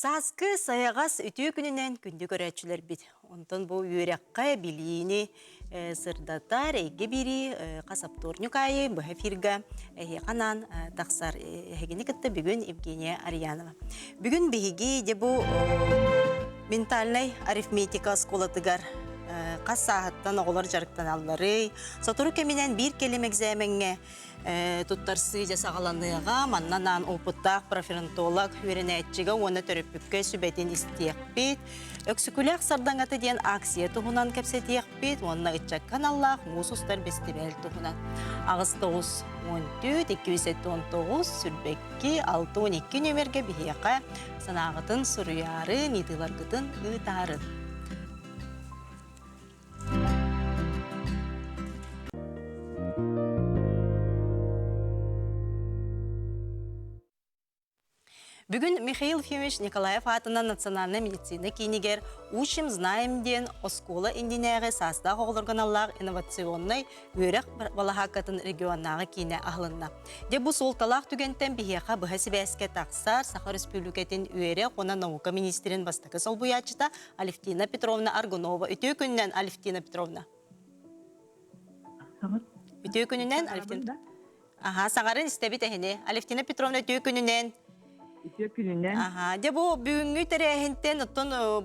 Саскы саяғас үтүү күнінен күнді көрәтшілер бит. Онтан бұл үйрәққа білейіні сырдатар, әйге бири қасапторнюк айы, бұға фирга, қанан тақсар әйгені кітті бүгін Евгения Арьянова. Бүгін бігіге де бұл ментальный арифметика сколатыгар қас сағаттан оғылар жарықтан аллары, сатыру кемінен бір келем экзаменге туттарсы жасағаланныға маннанан опыттақ проферентолог үйренәтчігі оны төріппікке сүбәтін істейекпет. Өксікіләк сардаңаты ден аксия тұғынан кәпсетейекпет, онына үтчәк каналлақ мұсыстар бестебәл тұғынан. Ағыз 9-14-219 сүрбәкке 6-12 нөмерге бігеқа санағытын сұруяры, нетіларғытын ұтарын. Бүгін Михаил Ефимович Николаев атынан национальный медицина кейнигер «Учим, знаем» ден оскола индинеғі састағы оғылырғаналлағы инновационный өрек балахақатын регионнағы кейіне ағылынна. Де бұл солталақ түгенттен бігеға бұхасы бәске тақсар Саха Республикатын өрек она наука министерін бастықы сол бұячыта Алевтина Петровна Аргунова. Үтеу күнінен Алевтина Петровна. Үтеу күнінен Алевтина. Сағарын істебет әхіне. Алевтина Петровна үтеу күнінен. Де бұл бүгінгі тәрәхінтен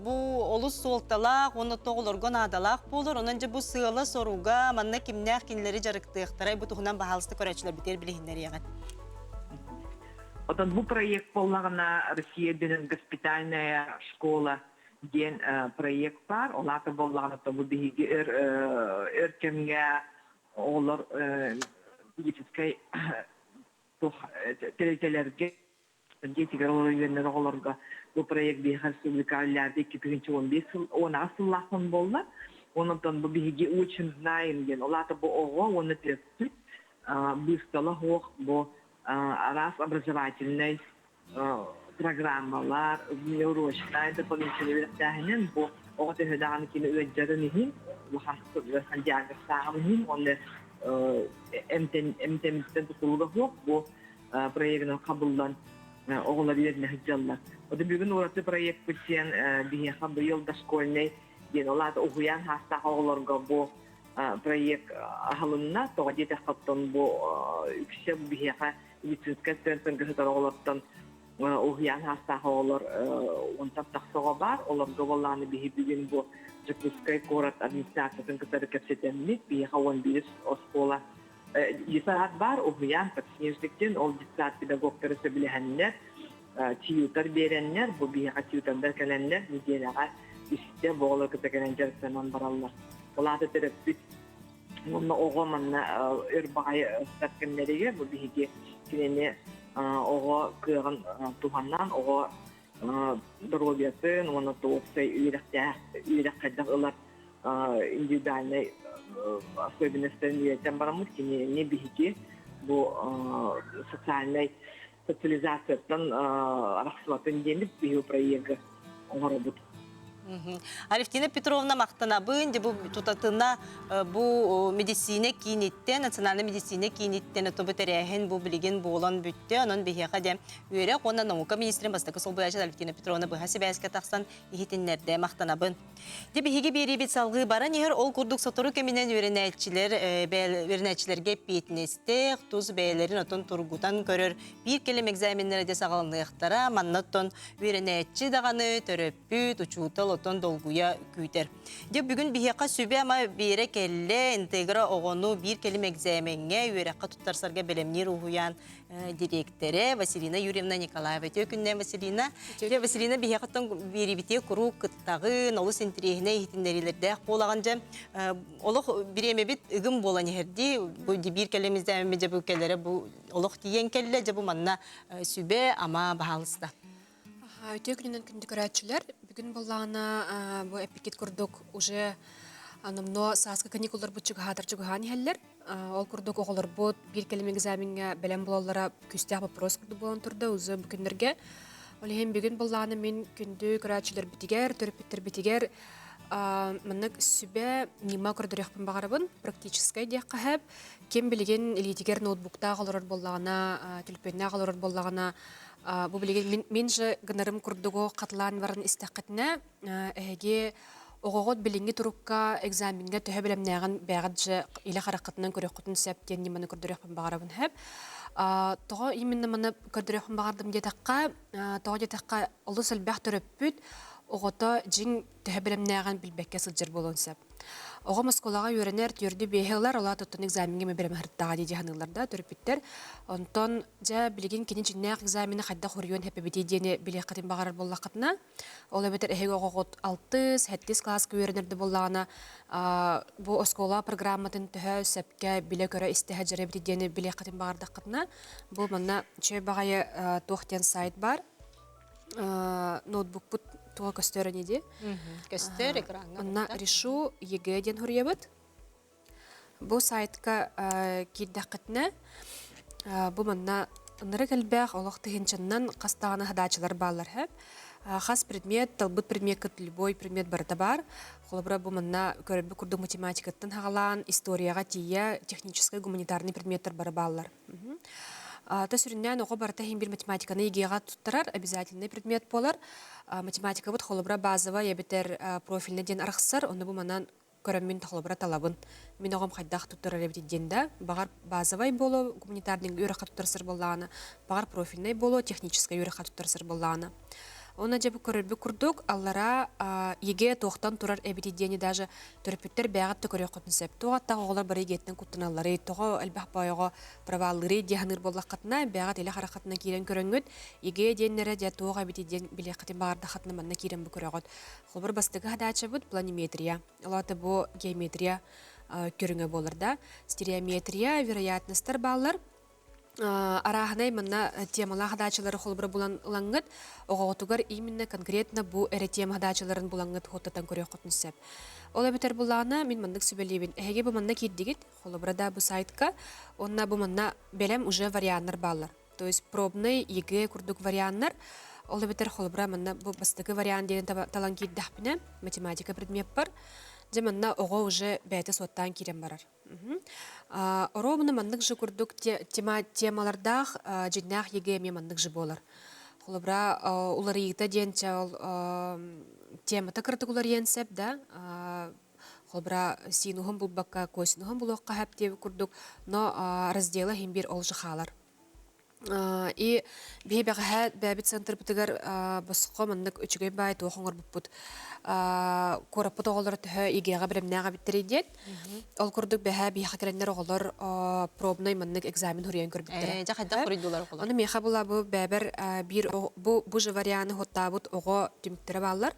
бұл олыс солталақ, оны тоғылырғын адалақ болыр. Оның же бұл сығылы соруға, манна кімнәқ кенілері жарықтықтарай бұл тұғынан бағалысты көрәтшілер бітер білігіндер еған. Бұл проект болағына Россиядың госпитальная школа ден проект бар. Олаты болағына бұл бігі өркемге олар медицинскай терителерге Детигер оларыгенлер оларга бұл проект бейхар республикалыларды 2015 10 сыллақын болды. Онықтан бұл бейге очень знаем ген. Олаты бұл оға, оны тіресіп, быстала хоқ бұл раз образовательный программалар, неурочная дополнительный верттәхінен бұл оға тәхедағаны кені өйджарын ехін, бұл хастық диагностағын ехін, оны МТМістен тұтылығы хоқ, бұл проектінің қабылдан оғылар еріне хыджалар. Оды бүгін ораты проект бүтсен бейеқа бұйыл дашкольный ден олады оғыян хастағы оғыларға бұл проект ағылынна, тоға деті қаттан бұл үксе бейеқа медицинская центр ғытар оғылардан оғыян хастағы оғылар онтап тақсыға бар. Оларға болағаны бейе бүгін бұл Жакускай город администрациясын қытары көпсетенмек бейеқа 11 оскола Дисарат бар, оғыян, патсинеждіктен, ол дисарат педагогтары сөбіліғанлер, тиютар беренлер, бұл бейіға тиютандар кәленлер, неделяға үсте боғылы күті кәленлер сәнан баралар. Олады тәріппіт, мұнна оғы манна үрбағай сәткенлеріге, бұл бейіге кенене оғы күйіған туғаннан, оғы дұрғыбетін, оны тоғысай үйрек қайдақ ұлар индивидуальный особенностями өйттен барамыз, не бейге бұл социальный социализациядан арақсылатын деніп бейу проегі оңыры бұд. Алевтина Петровна мақтанабын, бұл тұтатына бұл медицина кейінеттен, национальный медицина кейінеттен ұты бұтәрәхін бұл білеген болан бүтті, оның бейхеға дем өрек, оны наука министрін бастықы сол бұяжы Алевтина Петровна бұхасы бәске тақсан ехетінлерді мақтанабын. Бейхеге бері бет салғы бара, негер ол күрдік сотыру кемінен өренәтчілерге петінестек, тұз бәйлерін отын тұрғутан көрір, бір келем экзаменлерде сағалындықтара, маннаттон өренәтчі дағаны төрөппүт, учутал, отон долгуя күйтер. Деп бүгін бейеқа сөбе ама бере келі интегра оғыну бір келім экзаменге үйераққа тұттарсарға білімнер ұғуян директоры Василина Юрьевна Николаева. Төкіннен Василина бейеқаттан бері біте құру қыттағы нолу сентерегіне ехетіндерілерді қолаған жа. Олық біреме біт үгім болан ерді. Bir kelime izlememece bu kellere bu oluk diyen kelle bu manna sübe ama bahalısda. Өте күнінен күнді көрәтшілер. Бүгін болағына бұл эпикет күрдік уже анымно саасқы каникулар бұтчығы хатар чүгіғаны әлілер. Ол күрдік оғылар бұд бір келем экзаменге бәлем болалара күстіғ вопрос күрді болан тұрды ұзы бүкіндерге. Олеген бүгін болағына мен күнді көрәтшілер бітігер, төріппеттер бітігер маннык сүбе нима көрдөрөхпүн багарабын практическай дия кахап кем билеген элитигер ноутбукта алырыр боллагана телефонна алырыр боллагана бу билеген мен же гынарым курдуго катлан барын истакытна эге огогот билинги турукка экзаменге төһө билемнәгән бәгәт же иле харакатынан көрөккөтүн сәптен ниманы көрдөрөхпүн багарабын хәп тоо именно маны көрдөрөхпүн багардым детакка тоо детакка олы сылбах төрөппүт огото жин төһө билемнәгән билбекке сылжыр болонсап ого москолага үйренер түрдү бехелар ола тоттун экзаменге меберем хырттага диди ханыларда төрөпүттер онтон жа билеген кини жиннәк экзамени хайда хорьон хепебити дине билекатын багарар боллакытына ол эбетер эһеге огот 6-7 класска үйренерди боллагана бу оскола программатын төһө сепке биле көрө истеһе жеребити дине билекатын багардакытына бу манна чөй багайы тохтен сайт бар ноутбук пут туга көстөрөн иди. Көстөр экранга. Онна решу ЕГЭ ден хурьябыт. Бу сайтка киддакытна бу манна ыныры келбэх олох тыгынчаннан кастагана хадачылар баллар хэп. Хас предмет, талбыт предмет кыт любой предмет барда бар. Холобра бу манна көрбү курду математикаттан хагалан, историяга тия, технический гуманитарный предметтер бары баллар. Та сүрүннән ого барта хим бир математиканы егега туттарар, обязательный предмет болар. Математика бут холобра базовая ябетер профильный ден архсар, онда бу манан көрөммүн холобра талабын. Мен огом хайдах туттарар ябет денда, багар базовый боло, гуманитарный үйрөккө туттарсыр болланы, багар профильный боло, технический үйрөккө туттарсыр болланы. Она жабы көрөрбү курдук, аллара еге тоқтан турар эбити дени даже төрөпүттер бәгатты көрөккөтүн сеп. Тоғатта оголар бары егеттен куттуналлары, тоғы әлбәх байығы праваллары дияханыр боллаққатына, бәгат еле харақатына кирен көрөнгөт, еге деннері де тоға эбити ден билеқатын бағарда қатына манна кирен бу көрөгөт. Холбар бастығы хадача бұд планиметрия. Алаты бу геометрия көріңі болырда. Стереометрия, вероятностар баллар. Арахнай манна темалар хадачалары холбра булан лангыт, оготугар именно конкретно бу эре тема хадачаларын булангыт хоттан көрөкөтүн сеп. Ол бетер булана мен мандык сүбелебин. Эге бу манна киддигит, холбрада бу сайтка, онна бу манна белем уже варианттар баллар. То есть пробный ЕГЭ курдук варианттар. Ол бетер холбра манна бу бастыгы вариант деген талан киддахпине, математика предмет бар. Деманна ого уже бәйті соттан кирен барар. Оробыны мандык жы күрдік темалардақ жиннақ егеме мандык жы болар. Холыбра улар егіті ден темата кырдық улар енсеп, да? Холыбра синуғын бұл баққа, көсінуғын бұл оққа әп деп күрдік, но разделы хем бір ол жықалар. И бейбәғі бәбіт центр бұтығар басыққа мандык үчігей бай тоқыңыр бұппыт. Кораппыт оғылар түхі егеға білімнәға біттір едет. Ол күрдік бәхі бейхі кәлендер оғылар пробнай мандык экзамен хүрейін көрбіттір. Жақайда құрыдылар оғылар. Оны меха бұла бұ бәбір бұ жы варианы хоттабыт оғы түміктері балар.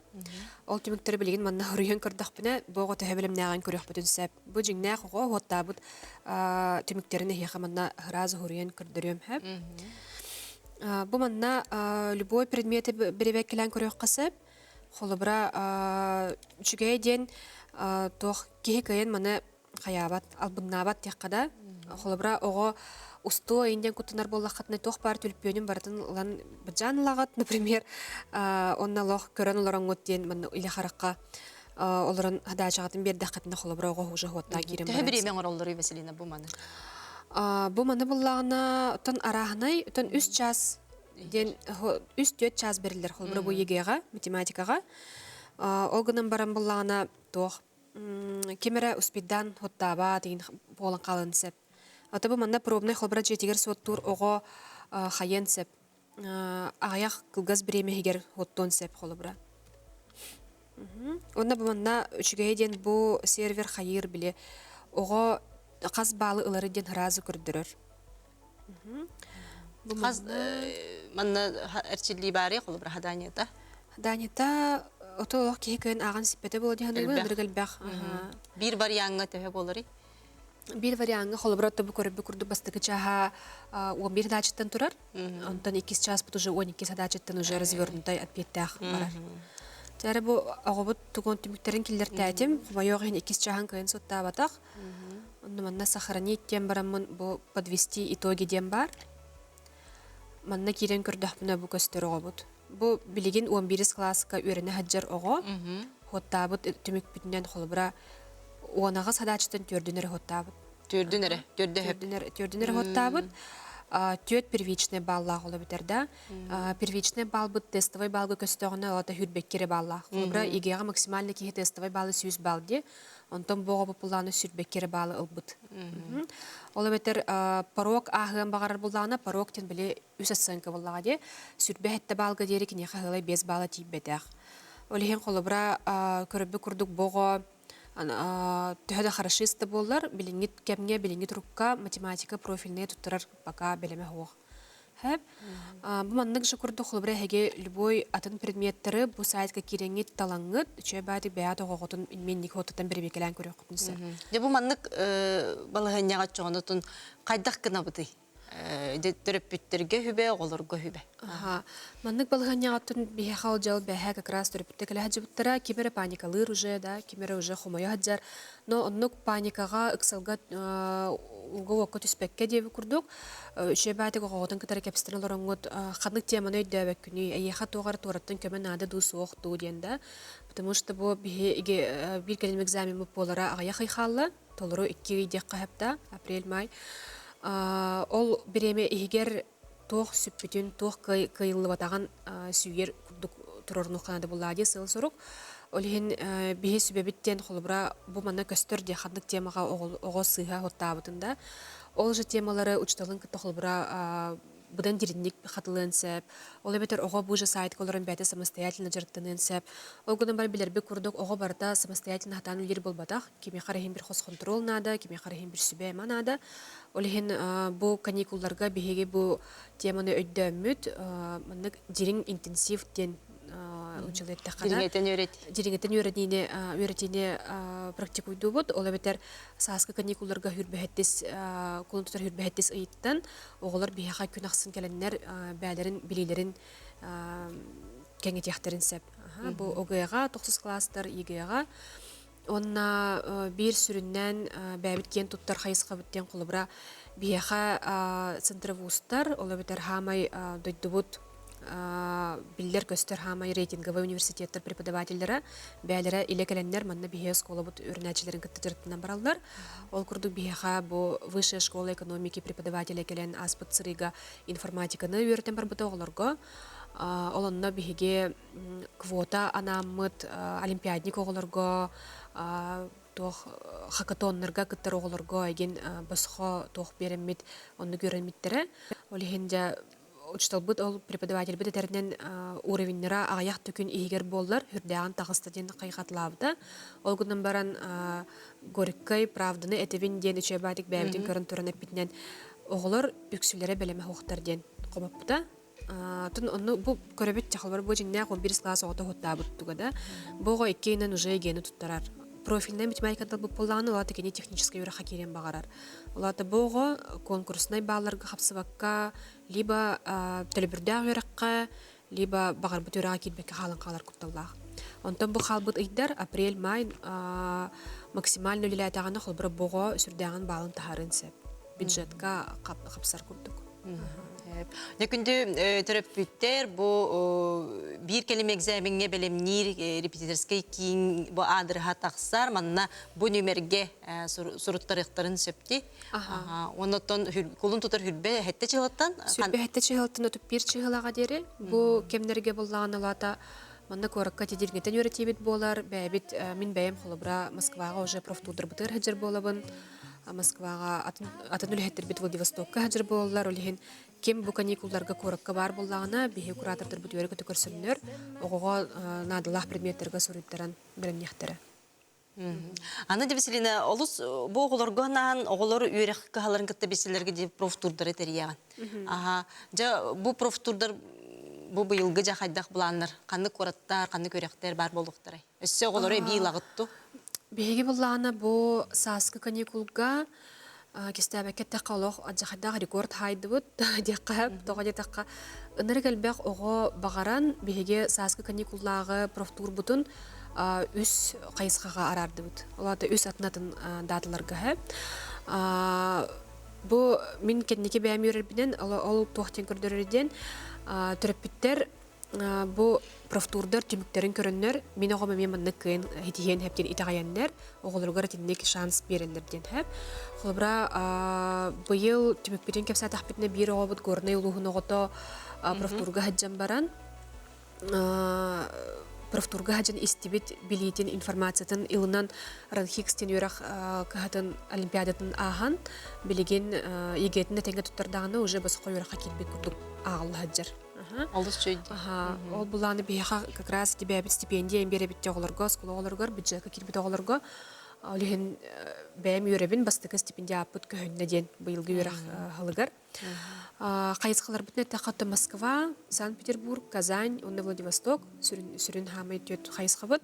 Ол түміктері білген манна хүрейін көрдіқ біні бұғы түхі білімнәғын көрек бүтін сәп. Бұ жіңнәқ оғы хоттабыт түміктеріні хеға манна ғыразы хүрейін көрдірем әп. Бу манна любой предмети беребек келен көрөк касып, холобра чүгей ден тох кихи кайын маны хаябат, албыннабат теккада, холобра ого усто инден кутынар боллақатны тох бар түлпөнүн бартын лан баджан лагат, например, онна лох көрөн олораңот ден маны иле харакка олорын хадачагатын бердақатны холобра ого уже хотта кирен бар. Төбіремен оролдары Василина бу маны. Бу маны буллагына утан арахнай, утан 3 час ден 3-4 час берилер холбура бу ЕГЭга, математикага. Олгынан баран буллагына тох кемере успидан хоттаба деген болан калын сеп. Ата бу манда пробный холбура жетигер соттур ого хайен сеп. Аяк кылгаз биремегер хоттон сеп холбура. Онда бу манда үчүгэй ден бу сервер хайыр биле ого қаз балы ылары ден разы көрдірір. Қаз манна әрчілі бары қолы бір хаданията? Хаданията отолық кейкін ағын сиппеті болды ханылы біргіл бәқ. Bir варианға төбе болыры? Bir варианға қолы бір отты көріп күрді бастығы чаға 11 дачыттан тұрар. Онтан 2 час бұт уже 12 дачыттан уже развернутай отпеттәқ барар. Тәрі бұл ағыбыт тұғын түміктерін келдер тәтім, құбайоғын 2 чаған көйін сотта батақ. Манна сохранить тем барамын бу подвести итоги дем бар. Манна кирен көрдөхпүнө бу көстөр оғобут. Бу билигин 11 класска үйрәне хаджар оғы. хоттабыт түмүк бүтүнөн холбура уонага садачтан төрдүнөр хоттабыт. Түрдүнөрө, түрдөһөп. Төрдүнөр хоттабыт. Төт первичный баллах ола битерда. Первичный балл бут тестовый баллга көстөгөнө ата хүрбеккере баллах. Холбура игега максимальный ки тестовый баллы 100 балл ди. Онтон бого популаны сүрбеккере баллы ылбыт. Ола бетер порог ахын багар буллана порог тен биле үс оценка буллага ди. Сүрбехетте балга дери кине хагылай 5 балла тиббетек. Олихен холбура көрөбү курдук бого төһөдө хорошисты боллар, билиңит кемге, билиңит рукка математика профильные туттарар пока белеме хоох. Хэп. Бу маннык жакурду холбура хеге любой атын предметтері бу сайтка киреңит талаңыт, чөбәди бәят оготун инменник хототан бир бекелән көрөк кутнысы. Де бу маннык балыгынняга чоңонотун кайдак кына быты. Де төрөпүттерге хүбе, олорго хүбе. Маннык балыгыннягатын бихал жал бәһә как раз төрөпүттө келе хаҗыбыттара, кимере паникалыр уже, да, кимере уже хомоя хаҗар. Но оннук паникага ыксалга уго окко түспекке деп курдук. Шебәтек оготун кытары кепстен лоронгот ханнык теманы өйдөбөк күнү, эйха тогар тураттан көмөн ады ду соох ду дигенде. Потому что бу биге бир келим экзамен болара агая хайхалла, толору 2 дек кахапта, апрель-май. Ол биреме игер тох сүппүтүн тох кыйыллы батаган сүйер курдук турорну канады буллади сыл сорук. Олихин бихи сүбебиттен холбура бу манна көстөр де хандык темага ого сыйга хоттабытында. Ол же темалары учталын кытта холбура будан диринник хатылынсеп. Ол бетер ого бу же сайт колорын бәте самостоятельно жырттынынсеп. Ол гудан бар билерби курдук ого барда самостоятельно хатан үлер болбатах. Кими харахин бир хос контрол нада, кими харахин бир сүбе манада. Олихин бу каникулларга бихиге бу теманы өйдөмүт, маннык дирин интенсив ден училетте кана. Диригетен өйрөтине практикуйду бут. Ол бетер сааска каникулларга хүрбехеттес, кулунтутар хүрбехеттес ыйыттан, оголор бихаха күн аксын келеннер бәлерин, билилерин кеңетяхтерин сеп. Бу ОГЭ-га 9 класстар, ИГЭ-га. Онна бир сүрүннән бәбит кен туттар хайыска биттен кулыбра бихаха центровустар, ол бетер хамай дойдубут биллер көстер хамай рейтинговый университеттер преподавательдері бәлері илекеленнер манна бихе школа бут үрнәчілерін кіттірттінен баралдар. Ол күрдік бихеха бу высшая школа экономики преподавателя келен аспыт сырыга информатиканы үйретен бар бұта оғыларға. Олонна бихеге квота анамыт олимпиадник оғыларға, хакатоннарга кыттар оғыларға еген басқа тоқ береммет, онны көренметтері. Олихенде учталбыт ол преподаватель бит этернен уровеньнера аяк төкүн ийгер боллар хүрдәгән тагыстаден кайгатлабыда. Ол гуннан баран горькой правданы этебин ден ичебатик бәбитин көрөн төрөнөп битнен оглар үксүләре белеме хохтар ден кобапта. Тун онны бу көрөбөт чахалбар бу жиннә 11 класс ото хоттабыт тугада. Бого иккенен уже гене туттарар. Профильная математикада бу полланы лата кене техническая юра хакерен багарар. Лата бого конкурсный балларга хапсыбакка либо телебирдә юракка, либо багар бу юра китбекке халын калар кутталлах. Онтон бу халбыт ыйдар апрель-май максимально лиләтәгәне холбыр бого сүрдәгән балын тахарынсып. Бюджетка хапсар курдук. Некүнді төрөппүттер бу бир келим экзаменге белемнир репетиторский кийин бу адырха таксар манна бу нөмерге суруттарыктарын сөпти. Онотон кулун тутар хүрбе хетте чыгаттан. Сүрбе хетте чыгаттан өтүп бир чыгылага дери. Бу кемнерге боллаган алата манна коракка тедиргетен өретебит болар. Бәбит мин бәем холобра Москвага уже профтудыр бытыр хаҗыр болабын. Москвага атын үлһеттер бит Владивостокка хаҗыр болалар. Олихин кем бу каникулларга коракка бар боллагана бихе куратордор бу төрөгө төкөрсөннөр. Огого надылах предметтерге суруттаран беремнехтере. Аны дебеселине олус бу оголоргонан оголор үйрек кахаларын кытта беселерге деп профтурдар этерияган. Жа бу профтурдар бу быйылгы жахайдак буланнар. Канды кораттар, канды көректер бар болуктар. Өссө оголору бийил агытту. Беге буллана бу саска каникулга кестәбәккә тәкалох аҗахада рекорд хайдыбыт диккәп тогыда такка ыныргелбәк ого багаран беге саска каникуллагы профтур бутун үс кайыскага арардыбыт. Оларда үс атнатын даталарга бу мин кеннеке бәм йөрер биден ол тохтен көрдөрөден төрөппиттер бу профтурдар түмүктерин көрөннөр мен огома мен манны кыйын хитиен хептен итагаяннар оголоргор тинник шанс берелер ден хеп. Холбра быйыл түмүкпитен кепса тахпитне бир огобут горный улугун огото профтурга хаджан баран. Профтурга хаджан истибит билетин информациятын илынан ранхикстен юрах кахатын олимпиадатын ахан билеген игетин тенге туттардаганы уже басқа юраха килбек курдук агыл хаджар. Олус чөйді. Ол буланы бияха как раз тебе бит стипендия беребит оголорго, скулоголорго, бюджетка кирбит оголорго. Олихин бәм юребин бастыкы стипендия апыт көһөннө ден быйылгы юрах халыгар. Кайыскалар битне тахатта Москва, Санкт-Петербург, Казань, онна Владивосток, сүрүн хамай төт кайыскабыт.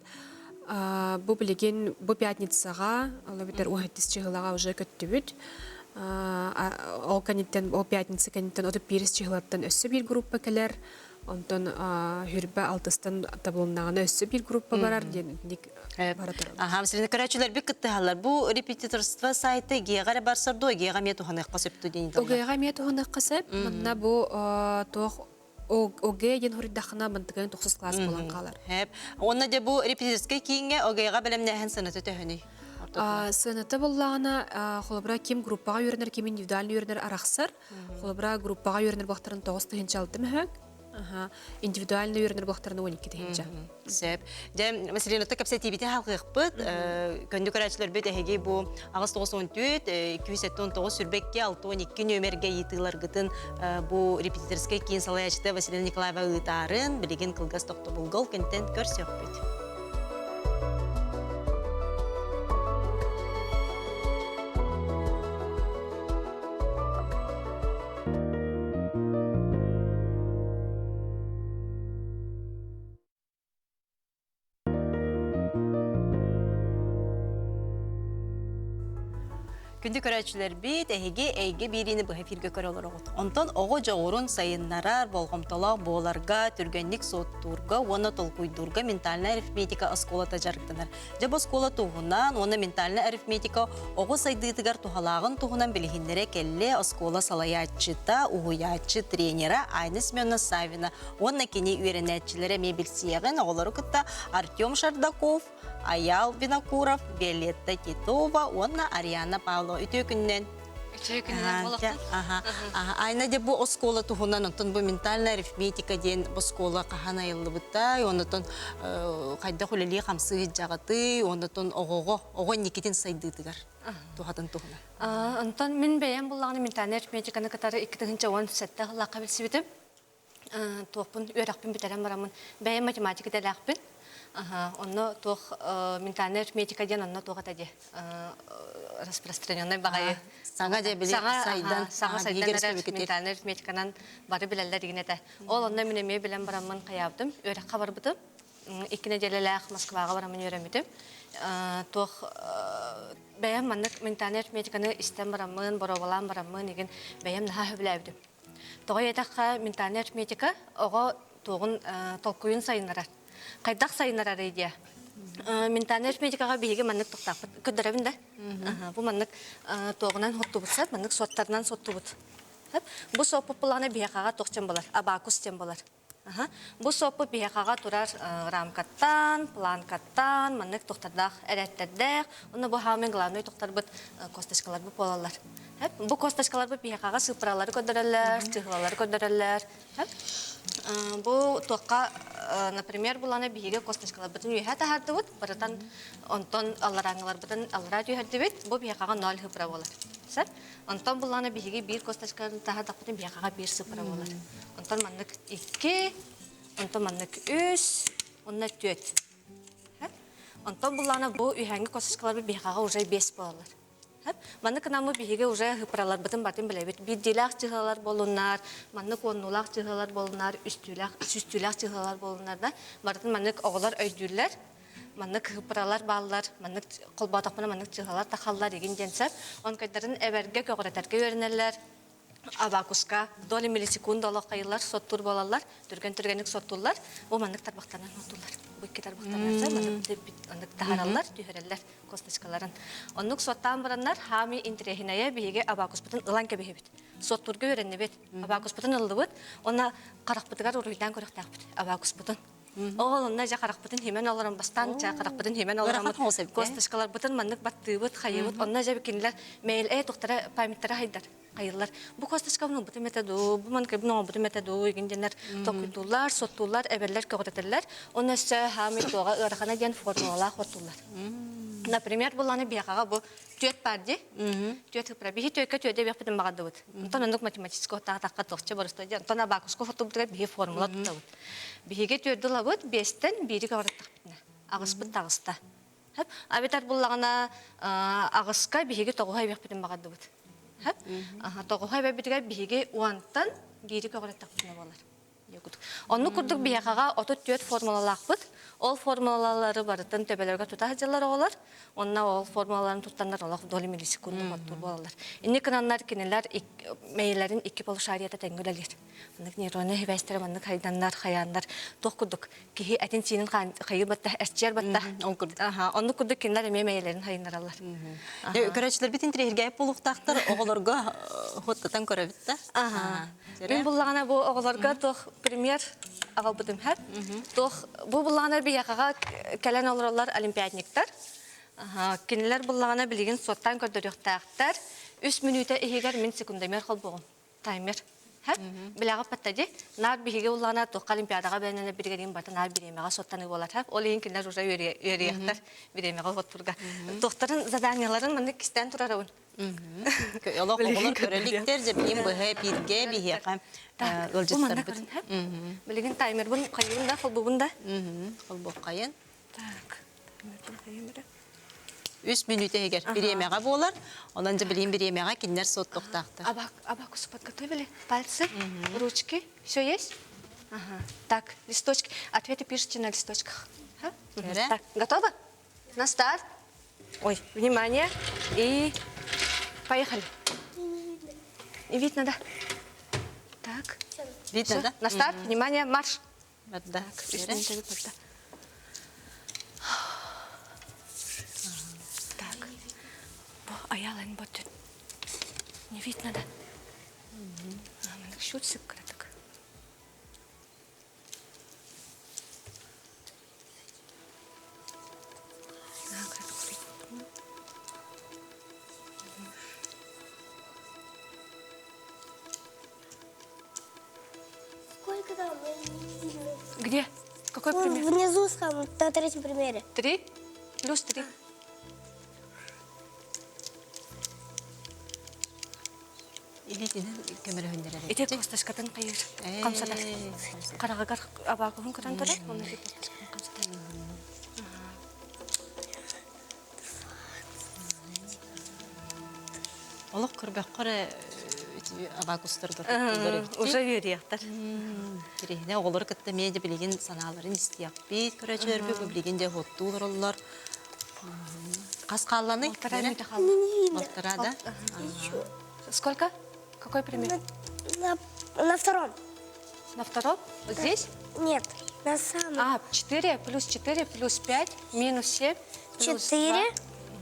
Бу билеген бу пятницага, алабитер уһаттыс чыгылага уже көттүбүт. Ол каниттен, ол пятница каниттен отып бирис чыгылаттан өссө бир группа келер. Онтон хүрбе алтыстан таблоннагына өссө бир группа барар дендик баратар. Мәселен, көрәчүләр бик кыттыһалар. Бу репетиторство сайты гега барсырды, гега метуханы касыпты дейди. Огега метуханы касып, мында бу тох оге ен хурдахна мантыгын 9 класс болан калар. Хеп. Онна де бу репетиторская кийинге огега белемнәһен сынаты төһөни. Сынаты боллағына холобра ким группаға үйренер, ким индивидуальный үйренер арақсыр. Холобра группаға үйренер бақтарын 9 тыгынча 6 мүхөк. Индивидуальный үйренер бақтарын 12 тыгынча. Сәп. Дәм, мәселен, отта кәпсә тибеті халқық бұд. Көнді көрәчілер бөт әхеге бұ ағыз 9-14, 219 сүрбекке 6-12 нөмерге етілер ғытын бұ репетиторскай кейін салаячыты Василия Николаева ұйтарын білеген қылғас тоқты бұлғыл көнттен көрсек бұд. Күнді көрәчілер бейт, әйге берені бұға фирге көрі олар оғыт. Онтан оғы жоғырын сайыннарар, болғымталақ боларға, түргенлік соттурға, оны толқуйдурға ментальна арифметика осколата жарықтанар. Жабы оскола туғынан, оны ментальна арифметика оғы сайдығытығар туғалағын туғынан білігіндері кәлі оскола салаятчыта, уғуятчы тренера Айны Семеновна Савина. Онна кені үйренәтчілері мебелсияғын оғылары күтті Артем Шардаков, Аял Винокуров, Виолетта Титова, онна Ариана Павлова. Үтө күннен. Айна де бу оскола туғынан, онтон бу ментальна арифметика ден бу оскола қағана елі бұттай, онтон қайда құлелі қамсы жағаты, онтон оғы некетін сайдыдығар туғатын туғына. Онтон мен бәйен бұлағыны ментальна арифметиканы қатары 2-10 сәтті лаққа білсі бітім. Туғпын, өрақпын бітәрен барамын. Бәйен математика дәләқпін. Онно тух ментальная арифметика ден онно тух атади распространенный багай. Саңа де биле сайдан ментальная арифметиканан бары билелер деген эте. Ол онно менеме билен барамын каябдым. Өрөк кабар бутып. 2 неделелек Москвага барамын өрөмүтүм. Тух бәйем маннык ментальная арифметиканы истен барамын, боробалан барамын деген бәйем наха хөбләбдим. Тогы этакка ментальная арифметика ого тугун толкуйун сайыннарар. Кайдак сайыннарар идея. Ментальная арифметикага биһиге маннык токтап көдөрөбүн да. Бу маннык тогунан хоттубутсат, маннык соттарынан соттубут. Бу сопу буланы биһигага токчан болар, абакус тем болар. Бу сопу биһигага турар рамкаттан, планкаттан, маннык токтардак, эрәттердек, уну бу хамын главный токтарбыт косточкалар бу болалар. Бу косточкалар бу биһигага сыпыралар көдөрөлөр, чыгылалар көдөрөлөр. Бу тоққа, например, буланы биһиге косточкалар бутун үйһә тахардыбыт, барытан онтон аллараңылар бутун аллара үйһәрдибит, бу биһигага 0 сыпыра болар. Сәп? Онтон буланы биһиге 1 косточкаларын тахардак бутун биһигага 1 сыпыра болар. Онтон маннык 2, онтон маннык 3, онна 4. Онтон буланы бу үйһәңге косточкалар биһигага уже 5 болар. Маннык намы биһиге уже хыпралар бытын батын билебит. Биддилак чыгалар болунар, маннык оннулак чыгалар болунар, үстүлак чыгалар болунар да. Бартын маннык оголар өйдүрләр, маннык хыпралар баллар, маннык колбатакпына маннык чыгалар тахаллар деген денсәп, он кайдарын эберге көгөрәтәргә өрнәләр. абакуска доли миллисекунд олох кайылар соттур болалар, түрген-түргенlik соттулар, о мандык тарбактарынан отулар. Бу икки тарбактарнан мандык тахаралар, түйөрелер косточкаларын. Оннук соттан бараннар хами интрехиная биге абакуспутун ылан кебехебит. Соттурга өреннебет. Абакуспутун ылдыбыт, она каракпытыгар уруйдан көрөктакпыт. Абакуспутун. Оғылынна жа қарақпытын хемен оларым бастан, жа қарақпытын хемен оларым костышкалар бұтын мандық баттыбыт, қайыбыт, онна жа бекенілер мәйіл тоқтара памяттара хайдар, қайылар. Бұ костышкалының бұты метаду, бұ манкабының бұты метаду, егенденер тоқытулар, соттулар, әберлер көғретелер, онна сө хамит оға ұрақана ден формула қоттулар. Например, бұланы бияқаға бұл түйет барды, түйет ұпыра, бейі түйетке түйеде бияқ бітін бағады бұд. Онтан ондық математическо таққа тоқчы бұрысты, онтан абакуско фоту бұдыға бейі формула тұта бұд. Бейге түйерді лабыд, бестен бейді қағыраттақ бітіне. Ағыс бұд тағыста. Абетар бұллағына ағысқа бейге тоғуғай бияқ бітін бағады бұд. Тоғуғай бәбітіға бейге уантан бейді қағыраттақ бітіне болар. Онны күрдік бияқаға отут түйет формулалақ бұд. Ол формулалары барытын төбелерге тута хажалар оғалар. Онна ол формулаларын туттандар олақ доли миллисекунды моттур болалар. Инне кынанлар кенелер мейлерін 2 болу шарията тәңгілелер. Онық нейроны хебәстері, онық хайданлар, хаяндар. Тоқ күрдік. Кехи әтін сенің қайы батта, әсчер батта. Онны күрдік кенелер әме мейлерін хайынаралар. Көрәчілер бітін тірегәйіп болуқтақтар оғыларға хоттатан көрәбітті. Мен бұллағана бұл оғыларға тоқ пример ағал бұдым әп. Бұл бұллағана бияқаға кәлән олыралар олимпиадниктар. Кенелер бұллағана білеген соттан көрдіріқтақтар. 3 минута егер мен секундамер қол бұғым. Таймер. Білаға паттады. Нар бігеге ұллағана тоққа олимпиадаға бәнені біргерген баты нар біремеға соттаны болар. Ол ең кенелер ұжа өрияқтар біремеға ғоттырға. Тоқтарын заданияларын мұнды кістен тұрарауын. Олақ оғылар көреліктер же білем бұғы бірге бігеға өлжеттар бұд. Білеген таймер бұн қайын да, қол бұғын да. Қол бұғы қайын. Так, таймер бұн қайын бірі. 3 минута егер биремеға болар, онан же білем биремеға кенлер сот тоқтақты. Абакус подготовили? Пальцы, ручки, все есть? Так, листочки. Ответы пишите на листочках. Так, готово? На старт. Ой, внимание. И поехали. И видно, да? Так. Видно, да? На старт, внимание, марш. Да. Аялын бұтын. Не видно, да? Мұның шүтсік кірадық. Сколько там? Где? Какой пример? Внизу, на третьем примере. 3 плюс 3. Ите косташкатын қайыр. Қамсадар. Қарағығар абағығын қыран тұрар. Оны ите косташкатын қамсадар. Олық көрбәк қыры абағыстырдыр. Уже үйрияқтар. Керейіне олар күтті мейді білеген саналарын істияқ бейт көрәчілер бі, білеген де хотту олар. Қас қаланы? Олтара да? Сколько? Какой пример? На втором. На втором? Вот здесь? Нет, на самом. 4 плюс 4 плюс 5 минус 7 плюс 4 2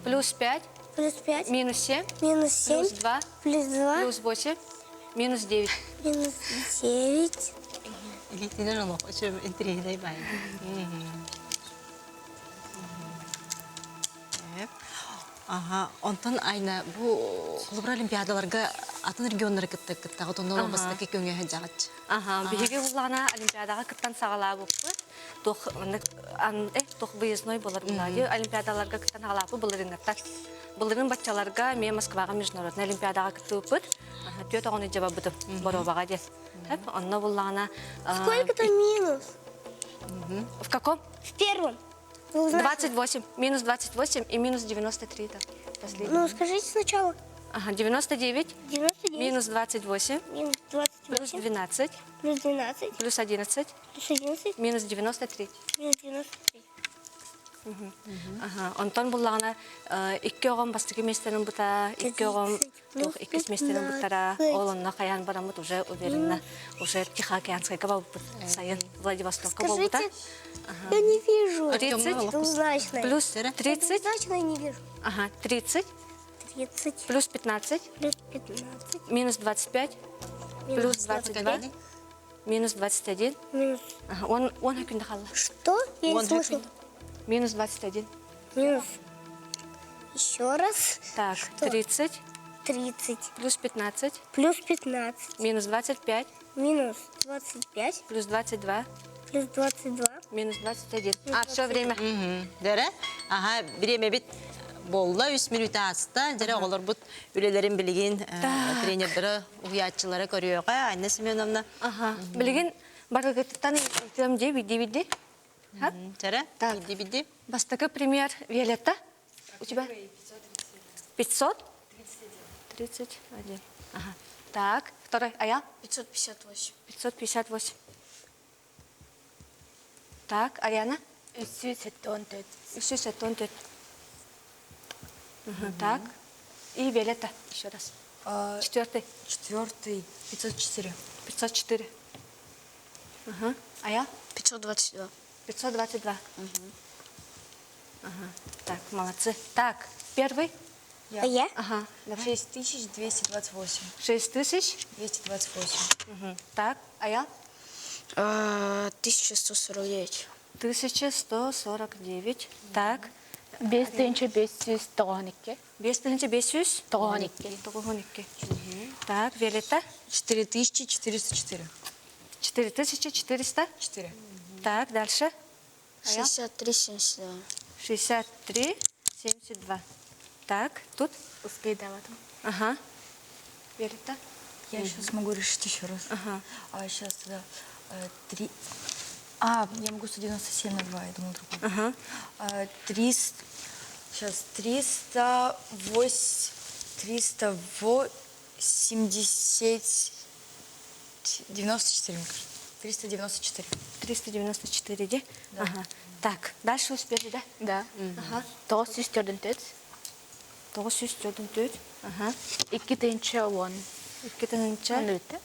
плюс 5 плюс 5 минус 7 минус 7 плюс 2 плюс 2 плюс 8 минус 9. минус 9. Илетінен олық, өші інтерегідей байын. Онтан айна бұл құлыбыр олимпиадаларға атын регионлары кіттігі тонналы басытаки көңе жағатшы. Беге ұлағына олимпиадаға кіттан сағала бұқпы. Тоқ выездной болар бұлады. Олимпиадаларға кіттан ағалапы бұлырыңаттар. Бұлырың батчаларға мен Москваға международный олимпиадаға кітті өпіт. Түйет оғыны жаба бұдым бороваға дес. Онна бұлағына... Сколько там минус? В каком? В первом. 28. Минус 28 и минус 93. Ну, скажите сначала. 99. 99. Минус 28. Минус 28. Плюс 12. Плюс 12. Плюс 11. Плюс 11. Минус 93. Минус 93. Ага, онтон буллагана 2 оғын бастығы местерін бұта, 2 оғын тух 2 местерін бұтара, олонна қаян барамыт уже уверенно, уже Тихоокеанскайға балбыт сайын Владивостокқа балбыта. Я не вижу. 30 Двузначное. плюс 30, Двузначное не вижу. ага, 30 30 плюс 15 плюс 15 минус 25 плюс 22 минус 21. минус... Ага, он хакунда халла. Что? Я не слышал. Минус 21. Минус. Еще раз. Так, 30 30 плюс 15 плюс 15 минус 25 минус 25 плюс 22 плюс 22 минус 21. А, все время. Дәрі, аға, біреме бит болла 3 минут аста, дәрі оғылар бұд үлелерін білген тренердері, ұғиятчылары көріуға, Айна Семеновна. Ага. Білген, барғыттан етілім де, биді-биді. Дәрі, Так. биді-биді. Бастакы пример Виолетта. У тебя? 500? 31. Ага. Так, второй. А я? 558. 558. Так, Ариана? 374. 374. Так. И Виолетта. Еще раз. Четвертый. Четвертый, 504. 504. Ага. А я? 522. 522. Ага. Так, молодцы. Так, первый. А я? Ага, давай. 6228. 6000. 228. Так, а я? 1149. 1149. Так. 5500 12. 5500. 12. 12. Так, Виолетта? 4404. 4400. 4. Так, дальше. А я? 6372. 63, 72. Так, тут? Успей даватым. Ага. Виолетта? Я сейчас могу решить еще раз. Ага. А сейчас 3. А, я могу 197 на 2, я думала другой. Ага. 300. Сейчас 308. 380. 94, мне кажется. 394. 394, де? Ага. Так, дальше успели, да? Да. Ага. 944. 944. Ага. 2-нче 10. Иккетенче. Анлыты.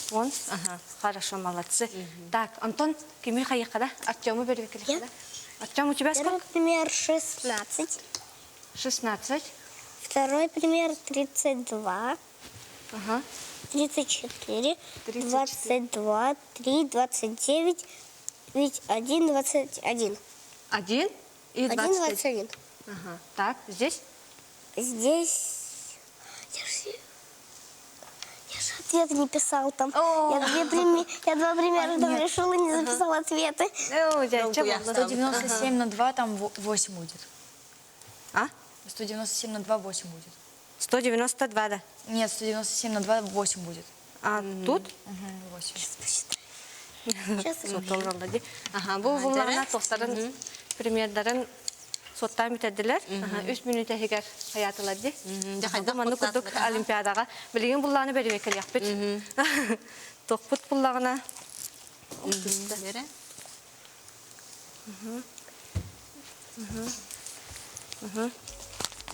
Вон. Ага. Хорошо, молодцы. Так, Антон, кими хаякада? Артему берекели Я. хада? Артем, у тебя Первый сколько? пример 16. 16. Второй пример 32. Ага. 34. 34. 22. 3. 29. Ведь 1. 21. 1 и 1. 21. 21. Ага. Так, здесь? Здесь... Я же ответы не писал там. Я два примера там решила, не записала ответы. Ну, дядя, я было? 197 на 2, там 8 будет. А? 197 на 2, 8 будет. 192, да. Нет, 197 на 2, 8 будет. А тут? Угу, 8. Сейчас Сотолралды. Ага, бұл бұллағына тоқтарын премьердарын соттан бітәділер. 3 минут әхегер хаятылады. Жақайда Бұманы күрдік олимпиадаға. Білген бұллағына бәрі векел яқпет. Тоқпыт бұллағына. Дәрі.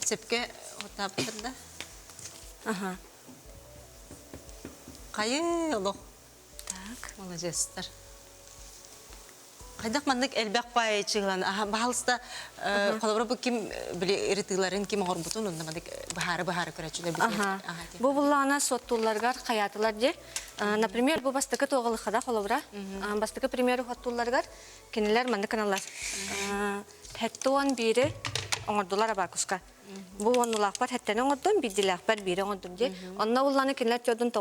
Сепке отапtırda. Ага. Қайы олық. Так. Молодецтер. Қайдақ мандық әлбәқ бай чығылан. Бағалыста қолабыра бұл кім біле ерітілерін кім оғыр бұтын, онда мандық бағары көрәтшілер Ага. Бұл бұллағына соттуларғар хаятылар де. Например, бұл бастықы тоғылықада қолабыра. Бастықы примері хоттуларғар кенелер манды каналар. Хәттуан бири оңырдулар абакуска. Бұл оңылақ бар, хәттәні оңырдun, бидділақ бар, бири оңырдun де. Онна ұлланы кенелер тёдын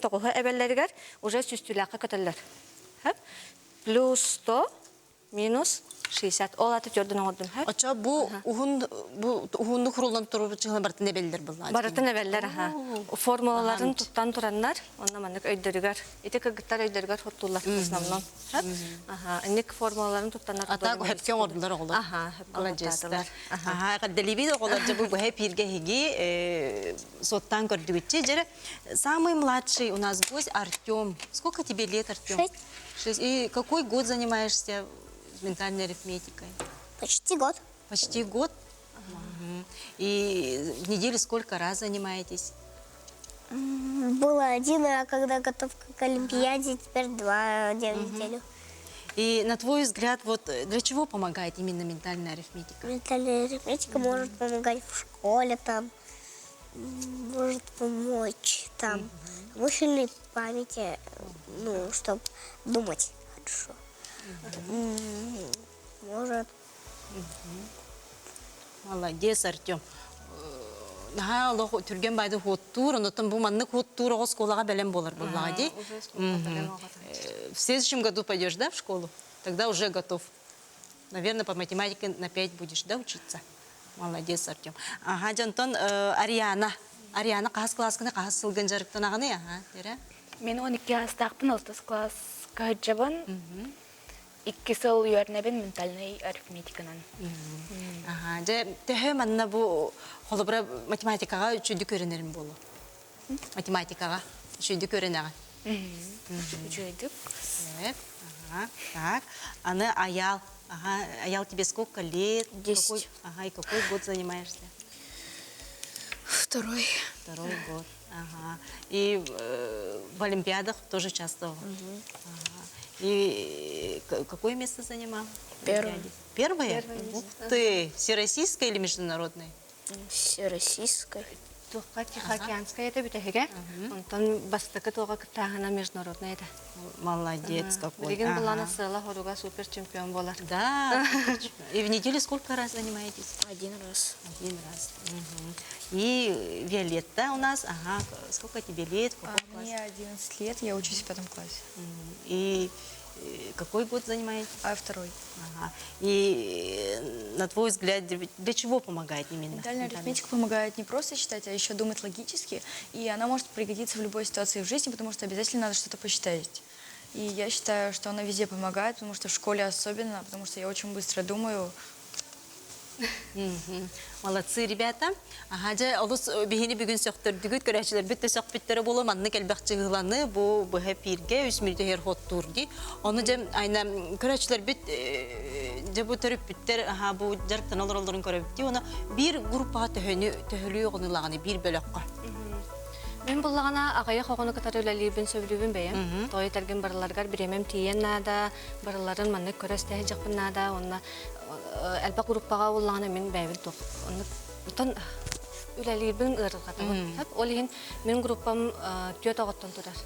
тоғығы әбәлләрігер уже сүстілаққа көтілер. Плюс 100 минус 60. Ол аты тёдын оңырдun. Оча бұл ұхунды құрылдан тұрып чығылан бартын әбелдер бұл. Барытын әбәлләр, формулаларын тұттан тұраннар, онна мандық өйдірігер, ете көгіттар өйдірігер хоттулар в основном. Әнек формулаларын тұттанар. Ата хөпке оңырдылар олар. Молодецтер. Делибид олар жабы бұл хэп ирге хеги соттан көрдігітче. Жері, самый младший у нас гость Артем. Сколько тебе лет, Артем? 6. 6. И какой год занимаешься ментальной арифметикой? Почти год. Почти год? Мгм. И в неделю сколько раз занимаетесь? Было один, а когда готовка к Олимпиаде, теперь 2 дня в неделю. И на твой взгляд, вот для чего помогает именно ментальная арифметика? Ментальная арифметика может помогать в школе, там, может помочь там, мысленной памяти, ну, чтобы думать хорошо. Может. Молодец, Артем. Наха лох түрген байды хоттур, онотон бу манны хоттур оғыз колаға бәлем болар боллаға дей. В следующем году пойдешь, да, в школу? Тогда уже готов. Наверное, по математике на 5 будешь, да, учиться? Молодец, Артем. Ага, Жантон, Ариана. Ариана қағыз классқына қағыз сылғын жарықтан ағаны, ага, дәрі? Мен 12 астақпын, 6 классқа жабын. 2 сыл үйернебін ментальный арифметиканан. Ага, жа тәхі манна бұл қолыбыра математикаға үшінді көрінерім болу. Математикаға үшінді көрінеға. Жойдық. Ага, так. Аны Аял. Ага, Аял, тебе сколько лет? 10. Ага, и какой год занимаешься? 2. Второй год. Ага. И в Олимпиадах тоже участвовал? Ага. И какое место занимал? Первое. Первое? Ух ты! Всероссийское или международное? Всероссийской. Туққа Тихоокеанская это битеге. Онтон бастыкы тоға кыттағына международная это. Молодец какой. Билеген булана сыла хоруга супер чемпион болар. Да. И в неделю сколько раз занимаетесь? 1 раз. 1 раз. Мгм. И Виолетта у нас. Ага. Сколько тебе лет? В каком классе? Мне 11 лет, я учусь в 5 классе. И какой год занимаетесь? А 2. Ага. И на твой взгляд, для чего помогает именно? Ментальная арифметика помогает не просто считать, а еще думать логически. И она может пригодиться в любой ситуации в жизни, потому что обязательно надо что-то посчитать. И я считаю, что она везде помогает, потому что в школе особенно, потому что я очень быстро думаю. Мгм. Молодцы, ребята. Ага, же олус бихини бүгүн сөктөрдүгүт көрәчилер бүтте сөкпүттөрө болом анны келбакчыгыланы бу бэпирге үсмүрдө хоттурди. Оны же айна көрәчилер бүт же бу төрүп бүттер ага бу жарыктан олоролорун көрөбүтти. Оны бир группага төһөлүү гонулаганы бир бөлөккө. Мен буллагана агая хогону катары либин сөбүлүбүн бәем. Той терген барларгар биремем тиен нада, барларын манны көрөстө жакпын нада, онна әлбә группага буллагана мен бәйбил ток. Онтон үлелибин ыргата. Хәп олин мен группам төт агаттан турар.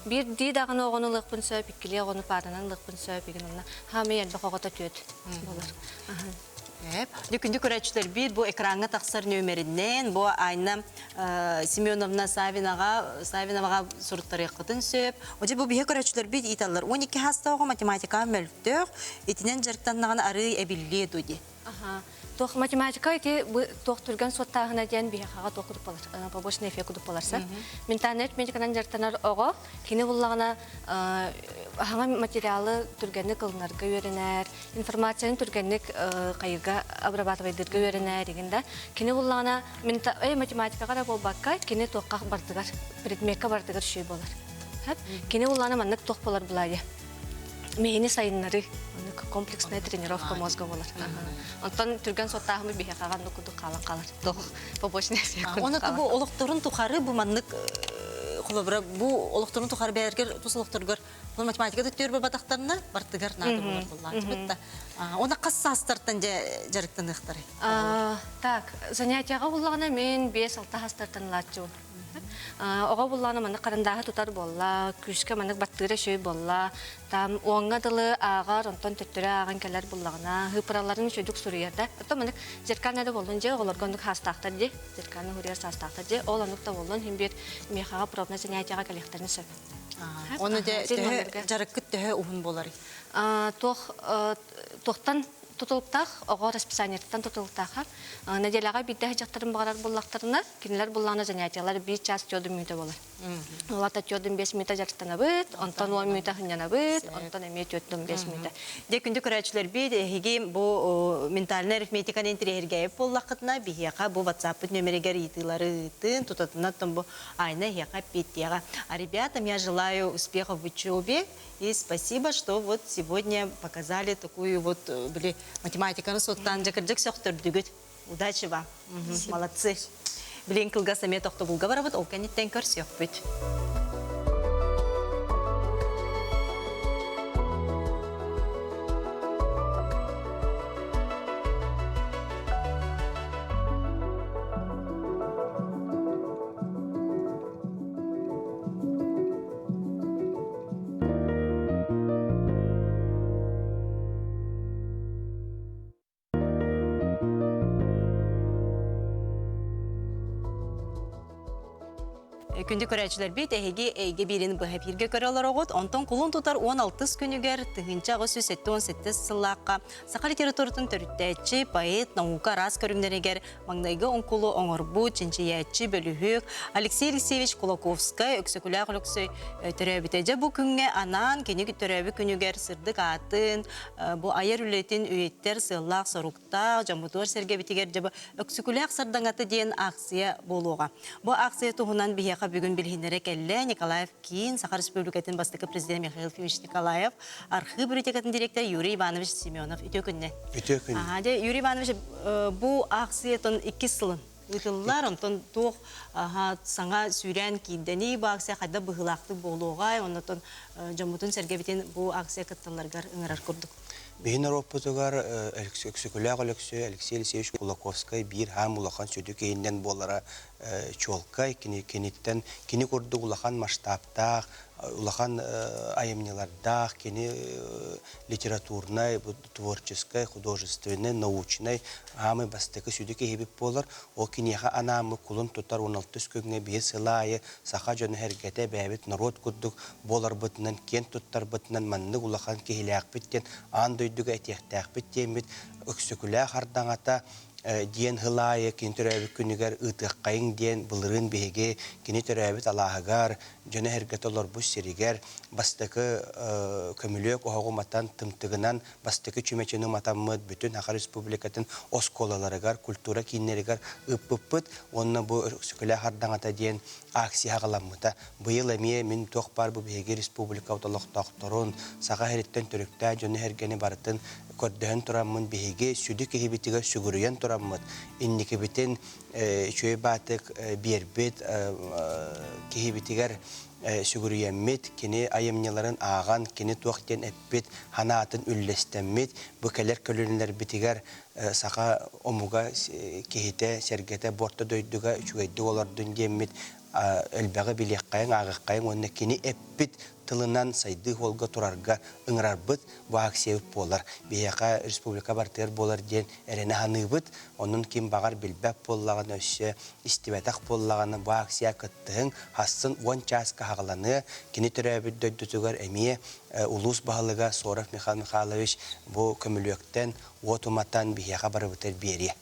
Бир ди даганы огонулыкпын сөп, иккиле огону паранан лыкпын сөп, игенна хаме әлбә хогата төт булар. Дүкүндү көрәчилер бир бу экранга таксар нөмеринен бу айна Семеновна Савиновага сурттары кытын сөп. Оҗа бу бие көрәчилер бит италлар 12 хастагы математика мөлтөк, итинен жарыктаннаган ары эбилле дуди. Ага. Тох математика ити тох турган соттагына ден бияга токуп болар. Побочный эффект кудуп боларса. Ментальный медиканан жартанар ого, кини буллагана хаңа материалы турганны кылнарга үйренер, информацияны турганны кайга обрабатывайдырга үйренер дегенде, кини буллагана математикага да болбакка, кини токка бардыгар, предметка бардыгар шүй болар. Хәп, кини буллагана маннык тох болар булайды. Мени сайыннары комплексная тренировка мозга болар. Онтон түргән соттагы бияга нукуду калар. Тох побочный эффект. Оны бу олукторун тухары бу маннык холобра бу олукторун тухары бергер тусулуктургар бу математикада төрбө батактарына бартыгар нады булар булат. Оны кассастыртан жарыктан ыктары. Так, занятияга буллагана мен 5-6 хастартан лачу. Ога булланы маны карындагы тутар болла, күскә маны баттыра шөй болла, там оңга дылы агар онтон төттөрө аган келер буллагына, хыпраларын шөдүк сурыярда. Ата маны зерканада болдун же, олоргондук хастактар же, зерканы хурияр хастактар же, оланукта болдун хим бир мехага пробна занятияга келехтерин сөп. Оны да жарыккыт төһө ухун болар. Тохтан тутулуктах, ого расписаниятан тутулуктаха, неделяга бидде жактарын багарар буллактарына, кинилер булланы занятиялар 1 час жолду мүйтө болар. Олата тёдын 5 минута жарстанабыт, онтон 10 минута хынянабыт, онтон эме тёттон 5 минута. Де күнді көрәчілер бейд, әйге бұл ментальный арифметиканы интерьергейіп боллақытына бейеға бұл WhatsApp нөмерегер етілары ытын, тұтатынаттын бұл айна еға петтеға. А ребятам я желаю успехов в учебе и спасибо, что вот сегодня показали такую вот математиканы соттан жакыржак сөқтірдігіт. Удачи вам. Молодцы. Білен кылға сәме тоқты бұлға барабыд, ол кәнеттен көрсек бүт. Күнді көрәчілер бейт, әйге берін бұхап ерге көрі олар оғыт, онтон құлын тұтар 16 күнігер тұхынча ғысы 7-18 сыллаққа. Сақа литературтын төріттәйтші, поэт, наука, рас көріңдерігер, маңнайғы онкулы оңырбу, ченчиятчы, бөліхөк, Алексей Алексеевич Кулаковскай, өксөкілі ағылықсой төрәбітәжі бұл күнге анан, кенегі төрәбі күнігер сырдық атын, бұл айыр үлетін үйеттер, сыллақ, соруқта, жамутуар серге бітігер жабы өксөкілі сардаңаты дейін ақсия болуға. Бұл ақсия тұғынан бейеқа бүгін білгендері кәлі Николаев Кин, Саха Республикатын бастықы президент Михаил Фимович Николаев, архив библиотекатын директор Юрий Иванович Семенов. Үте күнне. Үте күнне. Юрий Иванович, бұл ақсиятын 2 сылын. Үтілілер, онтон тоқ саңа сүйрен кейдені бұл ақсия қайда бұғылақты болуға, онтон жамутын сәргебетін бұл ақсия кытталарғар ұңырар көрдік. Бейін Европатығар өксікілі Алексей Алексеевич Кулаковскай бір хам улахан сөйді кейінден болара чолкай, кенеттен кені көрді улахан масштабтақ, улахан айымнелардақ, кені литературнай, творческой, художественной, научной, хамы бастықы сөйді кейбіп болар. О кенеға анамы құлын тұтар 16 көгіне бейі сылайы, сақа жөні әргеті бәбіт народ күрдік, болар бұтынан, кен тұттар бұтынан, манны улахан кейіләқ біттен, аңды өйдігі әтектәқ біттен біт, өксікілі қардаңата, диен хылайы, кені түрәбі күнігер ұтыққайын диен бұлырын бейге, кені түрәбі алағығар, жөні әргеті олар бұс серігер, бастықы көмілік оғығы матан тымтығынан, бастықы чүмечені матамыд, бүтін Ақа Республикатын осколаларығар, культура кейінерігер ұп-ұппыт, онына бұл өксікілі қардаңата диен акси ағаламыта. Бұйыл әме мен тоқ бар бұл бейге республика ұталықтақтырын, саға әреттен түрікті жөні әргені барытын көрдіғін тұрамын бейге сүді кехебетігі сүгіріен тұрамын. Иннекі бітін чөй батық бербет кехебетігер сүгіріенмет, кені айымнеларын аған, кені туақтен әппет, хана атын үллестенмет, бұл кәлер көлінлер бітігер сақа омуға кехете, сәргете, борта дөйдіға үчігейді олардың деммет, әлбәғі білеққайын, ағыққайын, онына кені әппет, тылынан сайды холга турарга ыңрарбыт буак севip болар. Бияка республика бартыр болар ден эрене ханыбыт, onun ким багар билбәп боллаган өссе, истибатак боллаганы буак сиякыттың хасын 10 часка хагаланы, кини төрәбит дөйдүтүгөр эмие улус баһалыга Соров Михаил Михайлович бу көмөлөктен отуматан бияка барыбытыр бере.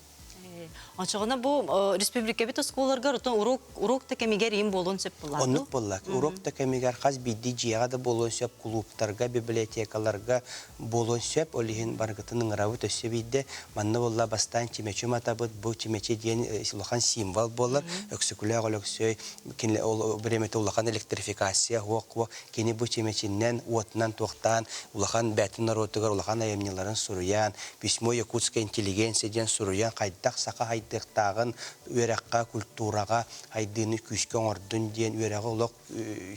Ачығына бұл республика бет осколарғар урок тәкемегер ем болуын сөп болады? Онық болақ. Урок тәкемегер қаз бейді жияға да болуын сөп, клубтарға, библиотекаларға болуын сөп, олығын барғытының рауы төсі бейді. Манны болла бастан чемечі матабыд, бұл чемечі дейін ұлақан символ болар. Өксікілі ағылықсөй, біреметі ұлақан электрификация, кені бұл чемечінен, отынан тоқтан, ұлақан бәтін народығар, ұлақан айымнеларын сұруян, письмо якутская интеллигенция сұруян, қайдақ сақа хайдықтағын өрәққа, культураға хайдыны күшкен ордын ден, өрәқі олық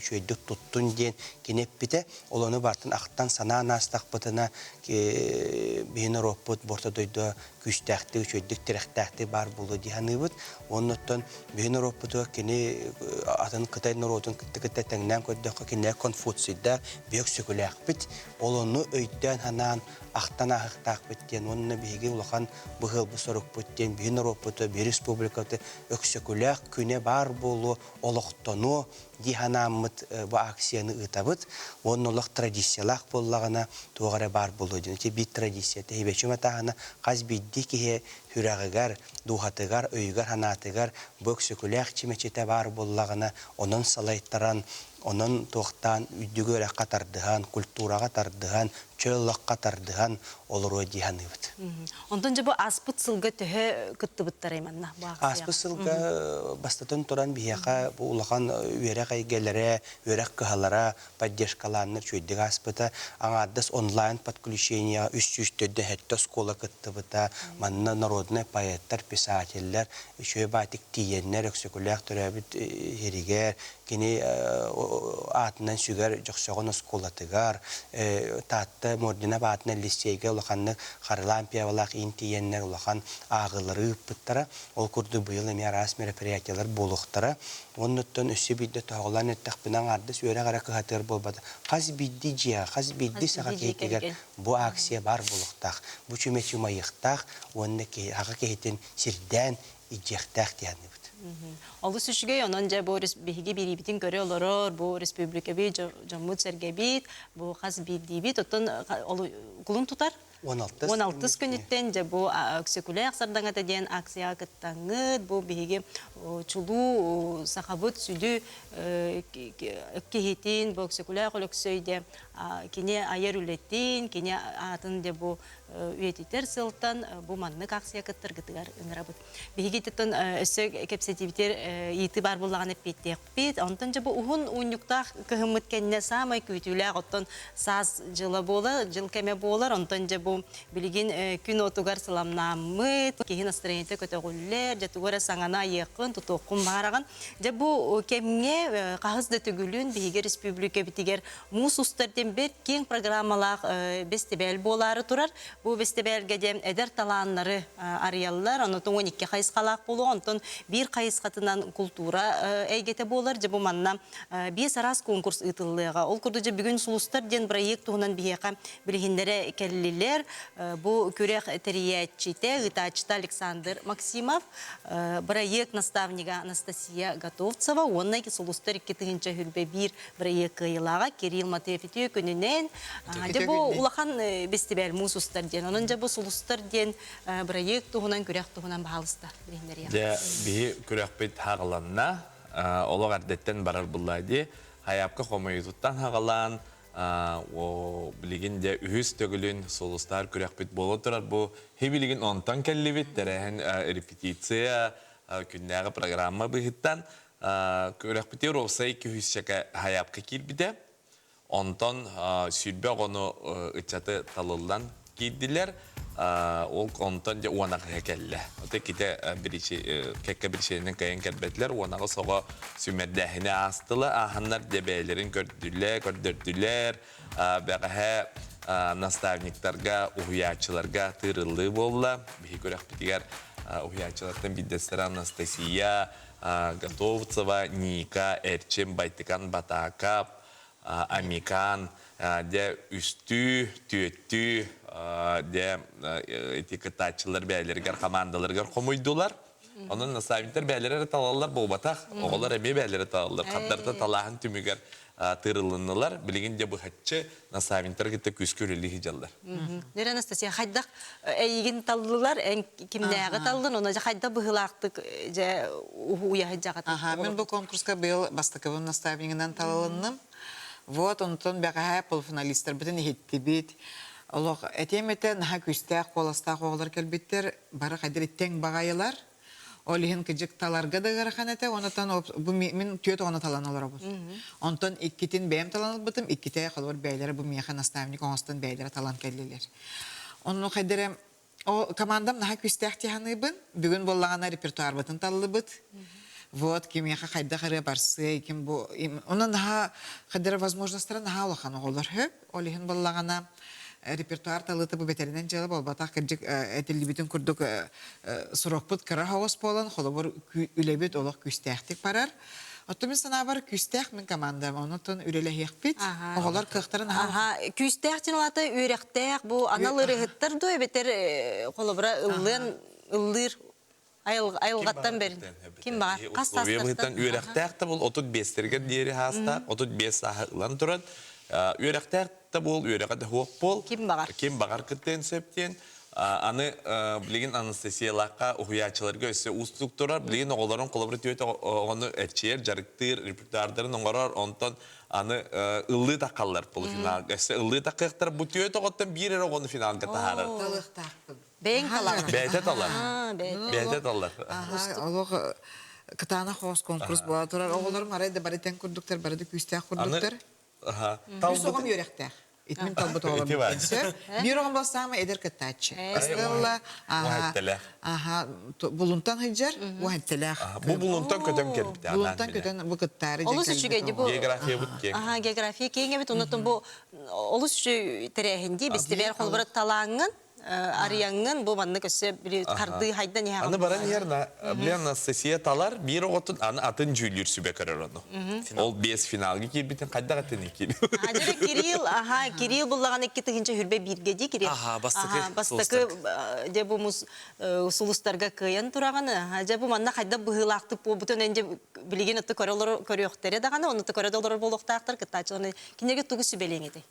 шөйдік тұттын ден кенеп біті. Оланы бартын ақтан сана настақ бұтына бейіні роппыт, борта дойды күштәқті, шөйдік тірәқтәқті бар болу дейіні бұд. Оныттан бейіні роппыты кені атын қытай народын күтті тәңнен көддіқі кені Конфуцийда бек сөкіләқ біт. Оланы өйттен ханан ақтан ағықтақ біттен, онына бейге ұлақан бұғыл бұсырық біттен, бейіні опыты, bir республикаты өксөкүләк күне бар болу, олоқтону, диханамыт bu акцияны ытабыт, onun олақ традициялақ боллағына туғары бар болу. Те бит традиция. Тейбечім атағына қаз бидді кеге хүрағығар, духатығар, өйгар, ханатығар, bu өксөкүләк чимечете бар боллағына onun салайттаран, onun тоқтан үддігі өлі қатардыған, культураға тардыған, чөллаққа тардыған олар өйдіған үбіт. Ондан жа бұл аспыт сылғы түхі күтті бұттар айманна? Аспыт сылғы бастатын тұран бияқа бұл ұлақан үйерек әйгелері, үйерек кығалара, поддержкаланыр чөйдігі аспыта, аңаддас онлайн подключения, үст-үстөді хәтті скола күтті бұта, манна народный поэттар, писательлер, шөй батик тиеннер, өксөкіләк түрәбіт ерігер, кені атынан сүгер жоқсоғын сколатығар, татты мордина батына листейге ұлақанны қарылампия олақ интиеннер ұлақан ағылары үппіттара, ол күрді бұйылы мерас мероприятиялар болуқтара, оннуттан үсі бидді тоғылан өттіқпінен ардыс өрі қара кығатығыр болбады. Қаз бидді жия, қаз бидді саға кейтігер бұ акция бар болуқтақ, бұ чүмечі майықтақ, онны аға кейтін сирден иджектақ дейін бұд. Олы сүшіге онан жа бұл бігі бірібітін көрі оларыр, бұл республика бейт, жаммуд сәрге бейт, бұл қаз бірді бейт, оттан құлын тұтар? 16 күніттен жа бұл өксөкілі ақсардан ғата дейін акция қыттаңыд, бұл бігі чулу, сақабыт, сүді өккехетін, бұл өксөкілі ақыл өксөйде, кене айыр үлеттен, кене атын де бұл үйететер сылтан, бұл маннық акция қыттыр ғытығар ұңырабыд. Бігі тұттан өсі кепсетивитер еті бар болағын әппеттек бет, онтан жа бұл ұғын ұйнықтақ кығымыт кәніне самай көйтілі ағыттан саз жылы болар, жыл кәме болар, онтан жа бұл білген күн отуғар сыламнамыт, кейін астырайынты көтіғілер, жатуғара саңана еқін, тұтуқын бағараған. Жа бұл кәмге қағызды түгілін бігі республика бітігер мұс ұстарден бір кең программалақ бестебәл болары тұрар. Бұл бестебәлге де әдер таланлары арыялылар, онытын 12 қайысқалақ болу, онытын бір қайысқатынан культура әйгеті болар. Жа бұл манна 5 арас конкурс ұтылыға. Ол күрді жа бүгін сұлыстар ден проект тұғынан бейеқа білгендері кәлілілер. Бұл көрек тәриятчите, ғытачыта Александр Максимов, проект наставнига Анастасия Готовцева, онна ки сұлыстар кетігінші хүрбе бір проект қиылаға Кирилл Матеофетеу күнінен. Жа бұл улақан бестебәл мұсыстар ден, оның жа бұл сұлыстар ден проект тұғынан көрек тұғынан бағалыстар. Бі көрек бет хағыланна, олық әрдеттен барар бұллайды, хайапқа қомайытуттан хағылан, білігінде үйіз төгілін солыстар көрек бет болу тұрар. Бұл хебілігін онтан кәлі бет, дәрәйін репетиция, күннәғы программа бұғыттан. Көрек бетер олсай күйіз шәкі хайапқа келбіде. Онтан сүрбе ғоны ұчаты талылдан кейділер. Ол онтан де уанағы кәлі. Оты кете кәкке бір şeyінің кәйін кәрбетлер. Уанағы соға сүмердәхіне астылы. Аханнар дебәйлерін көрдірділер. Бәғі наставниктарға, ұхуячыларға тырылы болла. Бейі көрек бітігер ұхуячылардың биддестері Анастасия Готовцева, Ника, Эрчем, Байтыкан, Батакап, Амикан, де үсті, түйетті, де этикетачылар бәйлергер, командаларгер қомойдулар. Onun nastavniktер бәйлері талалар болбатақ, оғылар әме бәйлері талалар. Қаттарда талағын түмігер тырылынылар. Білген де бұхатчы наставниктер кетті көскөрелі хижалдар. Нер Анастасия, қайдақ әйген талылар, кімнәғы талылын, оны қайда бұғылақтық ұяғы жағатын? Мен бұл конкурсқа бұл бастықывын наставнигінен талылынным. Вот, онтон бәғі полуфиналистер бітін ехетті бет. Олық әтеметі наға көстәқ, қоластақ оғылар кәлбеттер, бары қайдыр еттен бағайылар. Олиһин кыжык таларга да гарахан эте, онотан бу мен түйөт оны талан олар бу. Онтон иккитин бәйем таланып бытым, икките холор бәйләре бу меха наставник оңстан бәйләре талан келлелер. Онны кайдырым о командам наха күстәхти ханыбын, бүгүн боллагана репертуар бытын таллы быт. Вот кимеха кайда кары барсы, ким бу онан наха кайдыр возможностьтар наха олахан олар хөп, олиһин боллагана репертуар талыты бу бетеринен жалы болбатак кыржык этилибитин курдук сурокпут кара хавас болан холобор үлебет олох күстәхтик барар. Оттумин сана бар күстәх мен команда, онотон үрелехекпит. Оголар кыктарын күстәхтин лата үректәк бу аналары хыттар дой бетер холобра ыллыр Айылғаттан берін. Ким бар? Қас Условиябыһыттан үйрәхтәк та бул 35-терге диери хаста, 35 саһылан турат. Үйрәхтәк та бул, үйрәгә дә хук бул. Ким багар? Ким багар кыттен сөптен. Аны билген Анастасия Лакка уһуячыларга өсө уструктурар, билген оголорун коллаборативет ону этчер, жарыктыр, репертуардарын оңорор, онтон аны ыллы такаллар полуфинал. Өсө ыллы такыктар бу түйөт оготтан бир огону финалга тахары. Талыктакпын. Бейін қалар. Бәйтет алар. Бәйтет алар. Олох кытана хос конкурс була турар. Оголорум арайда баритен курдуктар, барды күстәк курдуктар. Ага. Күс огам йөрәктәк. Итмин талбыт оголорум. Бир огам басамы эдер кыттачы. Астылла. Ага. Булунтан хыджар, уһатталах. Бу булунтан көтөм келбит. Булунтан көтөн бу кыттары Олус үшігейді бұл... География бұд кен. Ага, география кейінге бет, онытын бұл олус үші тірәхінде, бестебер қолбыры талаңын, арияңын, бұл манны көсі қарды хайдан еға. Аны баран ерна, білен Анастасия талар, бір оғытын атын жүйлер сүбе көрір оны. Ол 5 финалғы келбетін қайда қатын екен. Ажыры Кирилл бұллаған екі тігінші хүрбе біргеде Кирилл. Бастықы де бұл мұз ұсылыстарға көйен тұрағаны. Ажа бұл манна қайда бұғылақты бұтын әнде білеген ұтты көріқтері дағаны, оны көрі болуқтақтыр, кіттачылығыны кенерге тұғы сүбелең еді.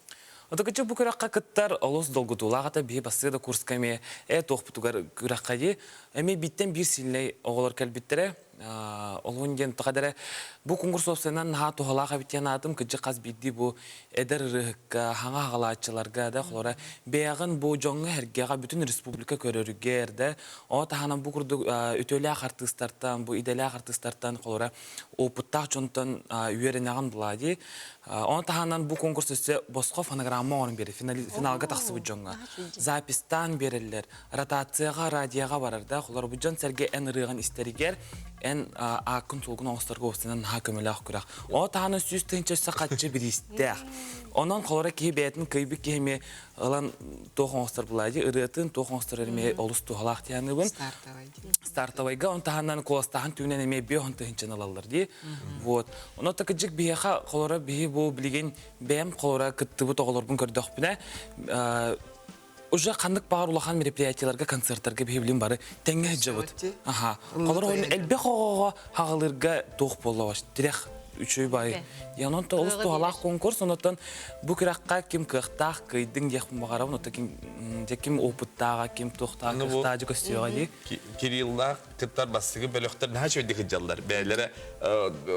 Отакача бу кыракка кыттар олос долгутулагата бии басыда курскаме тохпутугар кыракка ди эми биттен бир силней оголор келбиттере олунден тагадара бу конкурс опсенан ха тухалага биттен атым кыжы каз бидди бу эдер рыхка ханга галачыларга да холора беягын бу жоңга хергега бүтүн республика көрөрүгерде о таханан бу курду өтөлө артисттардан бу иделе артисттардан холора опуттак жонтон үйренеген булади он таханан бу конкурс өсө боско фонограмма орун бери финалга таксыбы жоңга запистан берилер ротацияга радиога барарда холор бу жон серге эн рыган истеригер эн акын толгун оңстарга опсенан ха көмөлөк курак о таханан сүстенчесе катчы биристе онон холора ки бетин кыйбы кеме алан тохонстар булади ырытын тохонстар эме олус тухалак тяныбын стартовайга он таханан коластахан түнен эме беон тынчын алалар ди вот оно такыжык бияха холора бии бу билген бем холора кыттыбы тоголорбун көрдөх бине уже кандык багар улахан мероприятияларга концерттерге бейблин бары теңге жабыт аха холора элбе хого хагалырга тох боллабаш дирек үчөй бай янон то олус тухалак конкурс онотон бу кыракка ким кыктак кыйдың жакын багарабын ото ким опыттага ким тохтак кыктажы көстөгө ди Кириллла кыттар басыгы бөлөктөр нача өйдө жаллар бәләре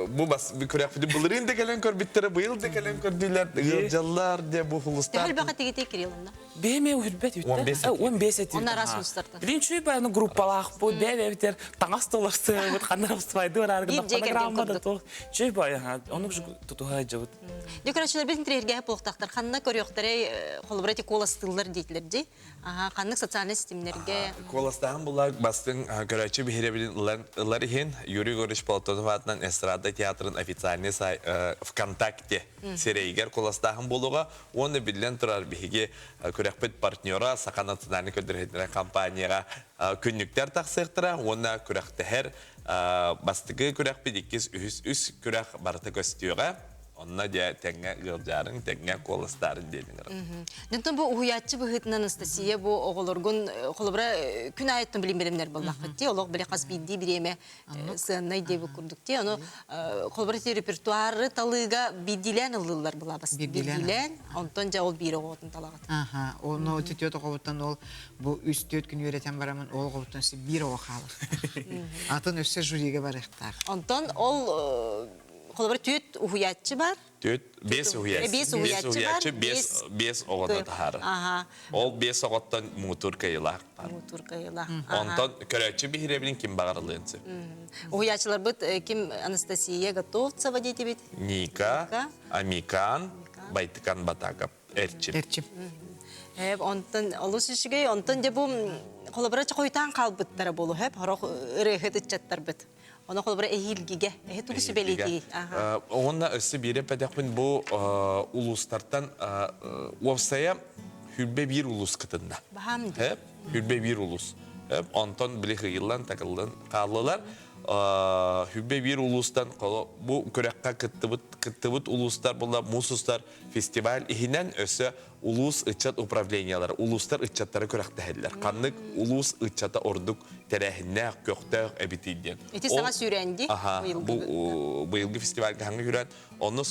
бу бас бу кыракты булырын да келен көрбиттер быйыл да келен көрдүлөр жаллар де бу хулустар Тәхіл бақа тегете Кирилловна. Беме үрбет үтті. 15 әтті. Онна расын ұстарды. Бірінші бәйіні группалақ бұл, бәйбе бітер таңас толарсы, қандар ұстывайды бар арғында. Фонограммада тоқ. Чөй бәйі, оны бұл тұтуға жауыд. Декорачылар біздің тірерге бұлықтақтар. Қанына көріқтері қолыбырати коластылар дейтілер де. Қанның социальный системлерге. Коластағын бұлар бастың көрәчі бігеребілін ұлар ехен Юрий Горыч Полотонов атынан эстрада театрын официальный ВКонтакте серейгер коластағын болуға, оны білден тұрар бігі көрәкпет партнера Сақа национальный көдірхетіне компанияға күнніктер тақсықтыра, оны көрәқтігер бастығы көрәкпет 2-3 көрәк барты көстіуға, онна де тәңе ғылжарын, тәңе коластарын дейдіңір. Нөтін бұл ұғыятчы бұғытын Анастасия бұл оғылырғын қолыбыра күн айыттың білім беремдер болдақ бітті. Олық біле қаз бейді біреме сығынай дейбі күрдікте. Оны қолыбыра репертуары талыға бейділен ұлылар бұла басты. Бейділен, онтан жа ол бейірі оғытын талағат. Оны өтет оғыттан ол бұл үстет күн өретен барамын, ол оғыттан сі бейірі оғалыр. Атын өссе жюриге бар иқтар. Онтан ол қолыбыра түйет ұғыятчы бар. Түйет 5 ұғыятчы, 5 оғыда тахары. Ол 5 оғыттан мұтур кайылақ бар. Мұтур кайылақ. Онтан көрәтші бейіребілін кім бағарылығынсы? Ұғыятчылар бұд кім Анастасия Готовцева дейті бет? Ника, Амикан, Байтыкан Батаков, Эрчип. Онтан олыс үшігей, онтан де бұл қолыбыра қойтан қалбыттары болу, хорақ үрехет үтчаттар бұд. Оны қолыбыра әйілгеге, түгісі бәлейді. Онна өсі бере пәдәқпін бұл ұлыстартан уапсая хүлбе бір ұлыс кітінді. Бағамды. Хүлбе бір ұлыс. Онтан білі ғылан тақылдан қалылар. Хүлбе бір ұлыстан бұл көрәққа кіттібіт ұлыстар бұлда мұсыстар фестиваль ихінен өсі улус ычат управлениялары, улустар ычаттары көрәктәһәлләр. Каннык улус ычата ордук тәрәһиннәк көктәк әбитиден. Эти сага сүрәнди. Бу быелгы фестивальгә хәңгә жүрән. Онны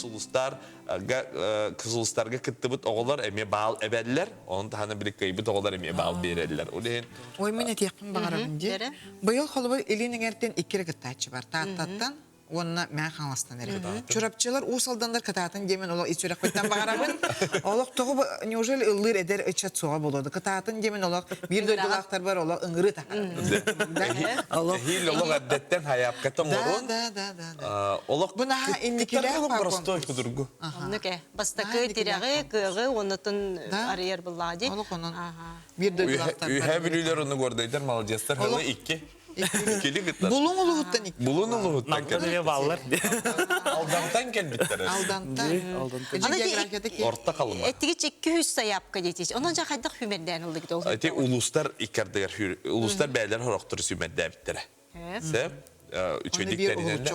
кызылыстарга кыттыбыт оголар эме баал эбәлләр. Онда хана бир кайбыт оголар эме баал берәлләр. Улен Ой, мен этекин багарабын ди. Быйыл холбы элинеңерден 2 кытачы бар. Таттан онна мен хаңластан эрге. Чурапчылар усалдандар кытатын демен олар ичүрәк көттән багарабын. Олар тогы неужели ыллыр эдер ичат суга болоды. Кытатын демен олар бир дойдулактар бар, олар ыңгыры такар. Хил олар әдәттән хаяпка томорун. Да. Олар Буна инникеләр простой кудургу. Оннуке бастакы тирәге кыгы оннотун арыер буллади. Олар онан бир дойдулактар бар. Үһә билүләр уны гордайдар, молодецтар, хәле 2. Ikili gitler. Булуң улугуттан ик. Bulun uluğuttan Намтан эме баллар. Aldantan kelbittер. Алданта. Orta kalma. Эттиги 200 саяпка детиш. Онон жа хайдак хүмерден улды гидол. Ати uluslar ikardar uluslar beyler horoktur sümetde bittere. Sep üçüdüklerinin de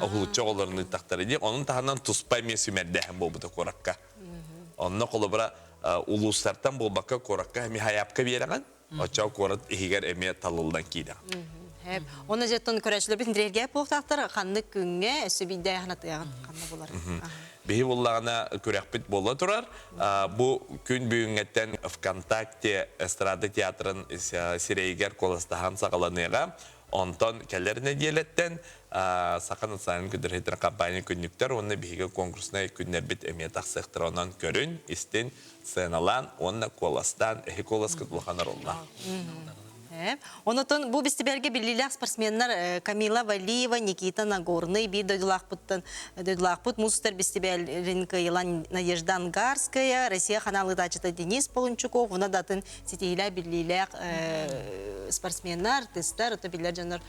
ahulutça oğullarını taktar ediyor. Onun tahandan tuspay mi sümetde hem bu da korakka. Onunla kolabra uluslardan bu bakka korakka hem hayapka bir yere. Açav korat ihiger emiye talıldan kiydi. Hep. Ona jeton körəşlər bitin direrge poqtaqtar xanlı küngə sübide hanatıyağın xanlı bular. Bihi bullağına kürekbit bolla turar. Bu gün büyüngetten Vkontakte Estrada Teatrın Sireyger kolastahan sağlanıya. Ondan kellerine diyeletten Sakan Atsanın küdürhetine kampanya künnükler. Onunla bihiga konkursuna günler bit emiyat aksıktır ondan görün. İstin sığınalan onunla kolastan ehi kolas kıtlıqanar olma. Онотон бу фестивальге билилер спортсменнар Камила Валиева, Никита Нагорный, би дойдулахпут мустер фестивалин кыйлан Надежда Ангарская, Россия каналы тачыта Денис Полунчуков, уна датын сетейлер билилер спортсменнар, тесттер, отобилер жанр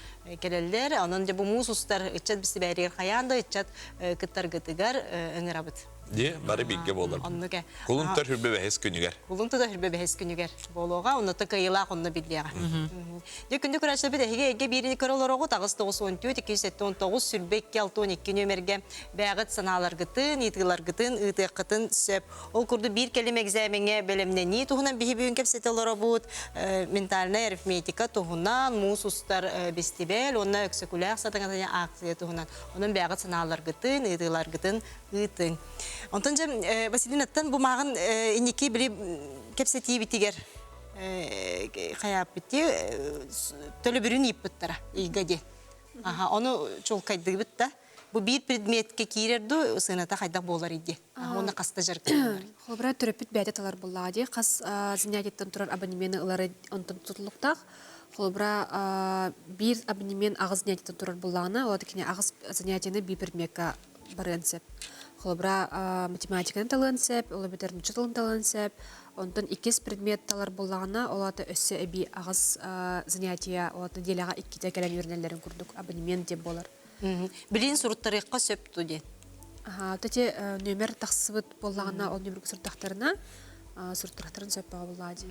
келелер, онон же бу мусустар ичат фестивальге хаянда, ичат кыттар гытыгар ыңырабыт. Diye bari bilgi olur. Kulun törhürbe ve hes günüger. Kulun törhürbe ve hes günüger. Boloğa onu da kıyıla onu biliyor. Dökündü kuraçlı bir de hege birini körolor oğut ağız 914 279 sürbek 612 nömerge bağıt sanalar gıtın, itilar gıtın, ıtık gıtın söp. Ol kurdu bir kelime egzamene bölümüne ni tuhunan bihi büyün kepseteler bud mentalne arifmetika tuhunan musustar festival ona ökseküler satın aksiye tuhunan. Onun bağıt sanalar gıtın, itilar gıtın, ıtın. Ondan Vasilinattan bu mağın iniki biri kepsetiyi bitiger kayap bitti. Töle bürün yiyip bittara ilgadi. Onu çok kaydı bitti. Bu bir predmetke kirerdi, sınata kaydak bolar idi. Onu kasta jarkılar. Холбра төрөпүт бәйте талар буллади. Кас занятиеттен турар абонементы ылары онтон тутулуктак. Холбра бир абонемент агыз занятиеттен турар буллана, ол дикене агыз занятияны бир предметке барынсып. Холбра математиканы талансып, ол битерин чытылын талансып. Онтон 2 предмет талар буллагана, олаты өссө эби агыз занятия, олаты делага 2 текелен үрнелерин курдук, абонемент деп болар. Билин суруттарыкка сөп туди. Тете нөмер тахсыбыт буллагана, ол нөмер сурттактарына сурттактарын сөп багылади.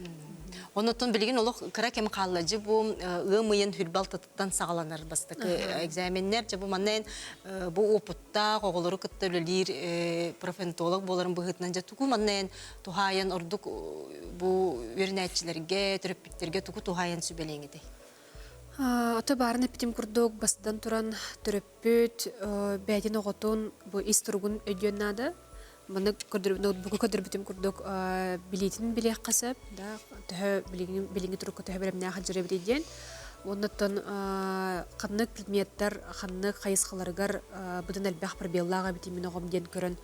Онотон билген олох кыра кем каллажы бу ымыйын хүрбалтыттан сагаланар бастыкы экзаменнер же бу манен бу опутта коголору кыттөлөлөр профентолог боларын быгытнан же туку манен тухайын ордук бу үрнәтчилерге төрөппиттерге туку тухайын сүбелеңиди. Ото барын эпитим курдук бастан туран төрөппүт бәдин оготун бу истургун өйдөннады. Маны ноутбуку көдөрбүтүм курдук билетин билек касап, да, төһө билинги турук төһө беремне хаҗыры биден. Оннан каннык предметтер, каннык кайыскаларгар бутун албах пробеллага битимин огом ден көрөн.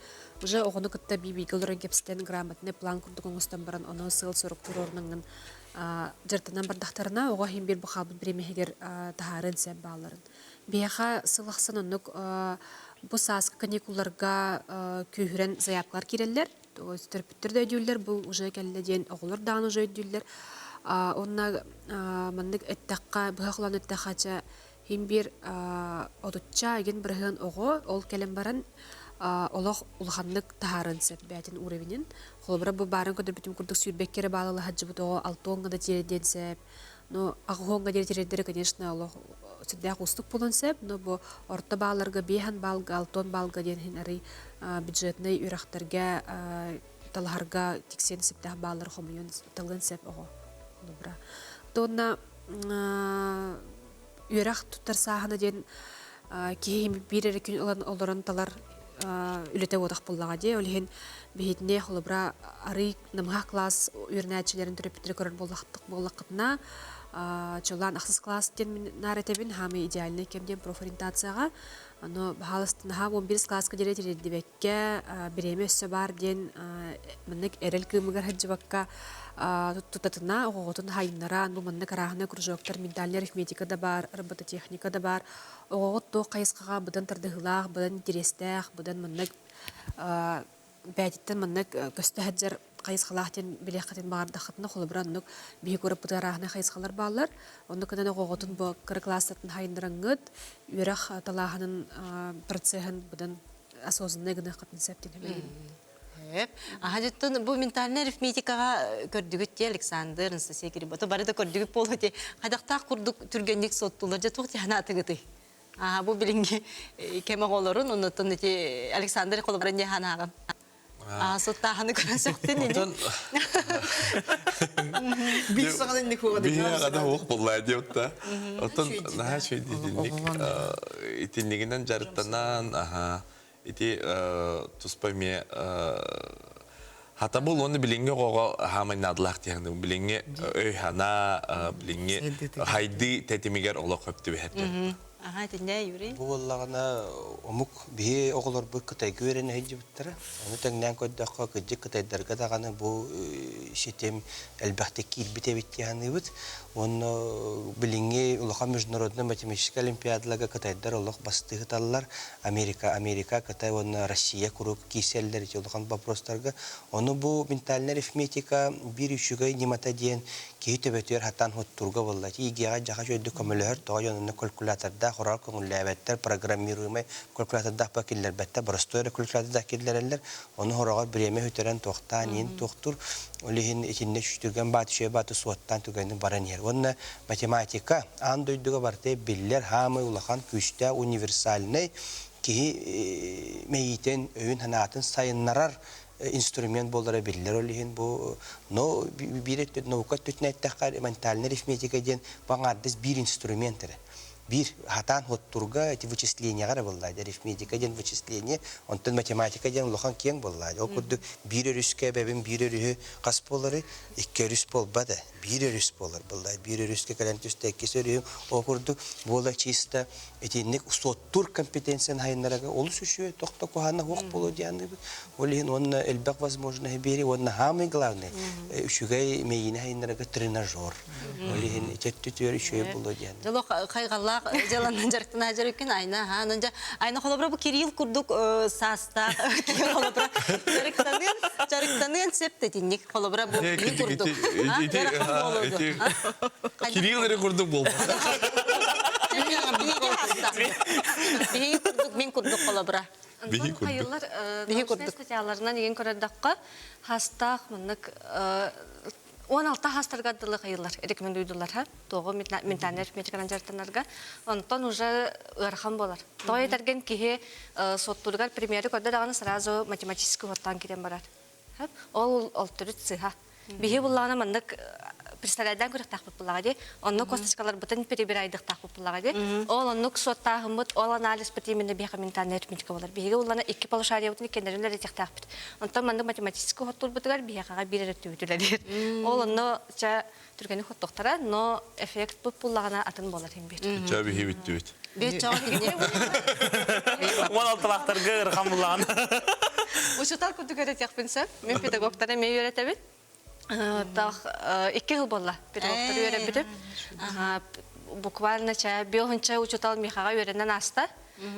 Уже огону кытта бибигелерин кепстен грамотный план курдук оңустан баран оны сыл сорок турорнун жартынан бардактарына ого хим бир бахал биремегер тахарын сеп баларын. Бияха сылахсан онук бу саска каникулларга күйрен заяплар киреллер. Төрпүттөрдө өйдүллер, бу уже келледен оголор дааны уже өйдүллер. Онна мандык эттакка бахалан эттакача хим бир одутча ген бирген ого ол келем баран олох улханлык тахарын сеп бәтин уровенин. Холбра бу барын көдөрбүтүм курдук сүрбеккере багалы хаҗы бутого алтонга да тиреден сеп. Но агонга дердер, конечно, олох сидях устук полонсеп, но бу орта балларга бехан балга, алтон балга ден хин ари бюджетный үрахтарга таларга тиксен септах балар хомуйон талган сеп ого. Добра. Тонна үрах туттар сахана ден кейим бирер күн олорон талар үлете одақ боллаға де, олеген бейетіне холобра ары намға класс үйірнәтшілерін түрепітері көрін боллақытына чолан ақсыз класс ден наретебін хамы идеальны кемден профориентацияға но бағалыстынаға 11 класска дере тереддебекке біреме өссі бар ден мінік әрел кымығар хаджыбакка тұтатына оғығытын хайыннара бұл мінік арағына күржоқтар ментальный арифметика да бар, робототехника да бар оғығыт тоқ қайысқаға бұдан тардығылақ, бұдан интерестәқ, бұдан мінік бәдеттен мінік көсті хаджар қайысқалақтен білеқатын бағардақытына қолы бұра нүк бейі көріп бұда арағына қайысқалар балар. Оны күнен оғығытын бұл кірі кластатын хайындарыңғыд, үйрақ талағының процесін бұдан асозынны гына қатын сәптен әмейін. Ахадеттен бұл ментальный арифметикаға көрдігітте Александр, Анастасия Кирибата, бары да көрдігіт болғыте. Қадақтақ күрдік түргенлік соттулар жа тоқты хана атығыты. Бұл білінге кемі қолырын, оныттын Александр қолыбырын не хана ағым. Соттағаны көрін соқтын еді. Бик сағадан не қоғады? Бия ғада оқ болай деуітті. Оттан наға шөйдеділік. Итінлігінен жарықтанан, ити туспайме хата бұл оны білінге қоға хамайын адылақ дейінді. Білінге өйхана, білінге хайды тәтемегер олы көпті бәхерді. Ага, тенде Юрий. Бұл олағына омук бие оғылар бұл қытай көрені хейджі біттірі. Оны тәңнен көддіққа күдді қытайдарға дағаны бұл шетем әлбәқті келбіте бітті яны бұд. Оны біліңе ұлыға международный математический олимпиадаларға қытайдар олық басты қыталылар. Америка, Қытай, оны Россия күрік кейселдер ұлыған вопростарға. Оны бұл ментальный арифметика бір үшігі немата дейін кей төбетер хаттан хоттурга болды. Игеға жаға жөйді көмілер, тоға жонына калькуляторда, құрал көңілі программируемай калькуляторда пакелер бәтті, простойры калькуляторда келдерелер. Оны ғораға біреме өтерен тоқтан, ең тоқтур. Олеген етінде шүтірген баты шөй баты суаттан түгендің баран ер. Оны математика андойдыға барты білдер хамы улақан күшті универсальный кейі мейітен өйін ханатын сайыннарар инструмент болдыра білдер олеген бұл. Но бір наука түтінәйттіққа ментальный арифметика ден бағардыз бір инструментері. Bir hatan hotturga eti вычисление gara bollaydı. Arifmetika den вычисление, ondan matematika den lohan keng bollaydı. O kurduk bir örüske bebin bir örühü kas bolları, iki örüs bolbada. Bir örüs bollar bollaydı. Bir örüske kalentüste iki örühü o kurduk bolla çista etinlik sottur kompetensiyan hayınlara oluşuyor. Tokta kohana hok bolu diyandı. Olihin onun elbak возможно biri onun hamı главный. Şugay meyine hayınlara trenajör. Olihin çettütüyor şöyle bolu diyandı. Жолок кайгаллак жаландан жарыктана жарыкен айна ананжа айна холобра бу Кирилл курдук саста холобра жарыктанын септетинник холобра бу курдук. Кириллleri kurduk bol. Мен курдук холобра. Hayırlar, nausnes statiyalarından egen körədəqqa hastaq, mınıq, 16 hastırgaddılı hayırlar, erikmen duydular ha, doğu mentalni arifmetikadan jartanlarga, ondan uca ırxan bolar. Doğu etergen kihe sotturgar primeri kodda dağını sразу математический hottan kirem barar. Ol olturut sıha. Bihi bullağına mınıq, представляйдан көрек тақпып бұлаға де, онны косточкалар бұтын перебір айдық тақпып бұлаға де, ол онны соттағым бұт, ол анализ бұт емінде бейқа ментальный арифметика болар. Бейге олана екі полушария бұтын кендерімдер етек тақпыт. Онтан манды математический хоттур бұтығар бейқаға бір әрітті өтілер. Ол онны түргені хоттуқтара, но эффект бұт бұлағына атын болар ембет. Жа бейі бітті бет. Бет чауы кенде. 16 лақтарға ұрқан бұлағына. Учутал күрдік өретекпінсі, мен педагогтары мен өретебін. Iki yıl bolla pedagogları öğrendim. Bukvalno bir önce uçutal mihaga öğrenen hasta.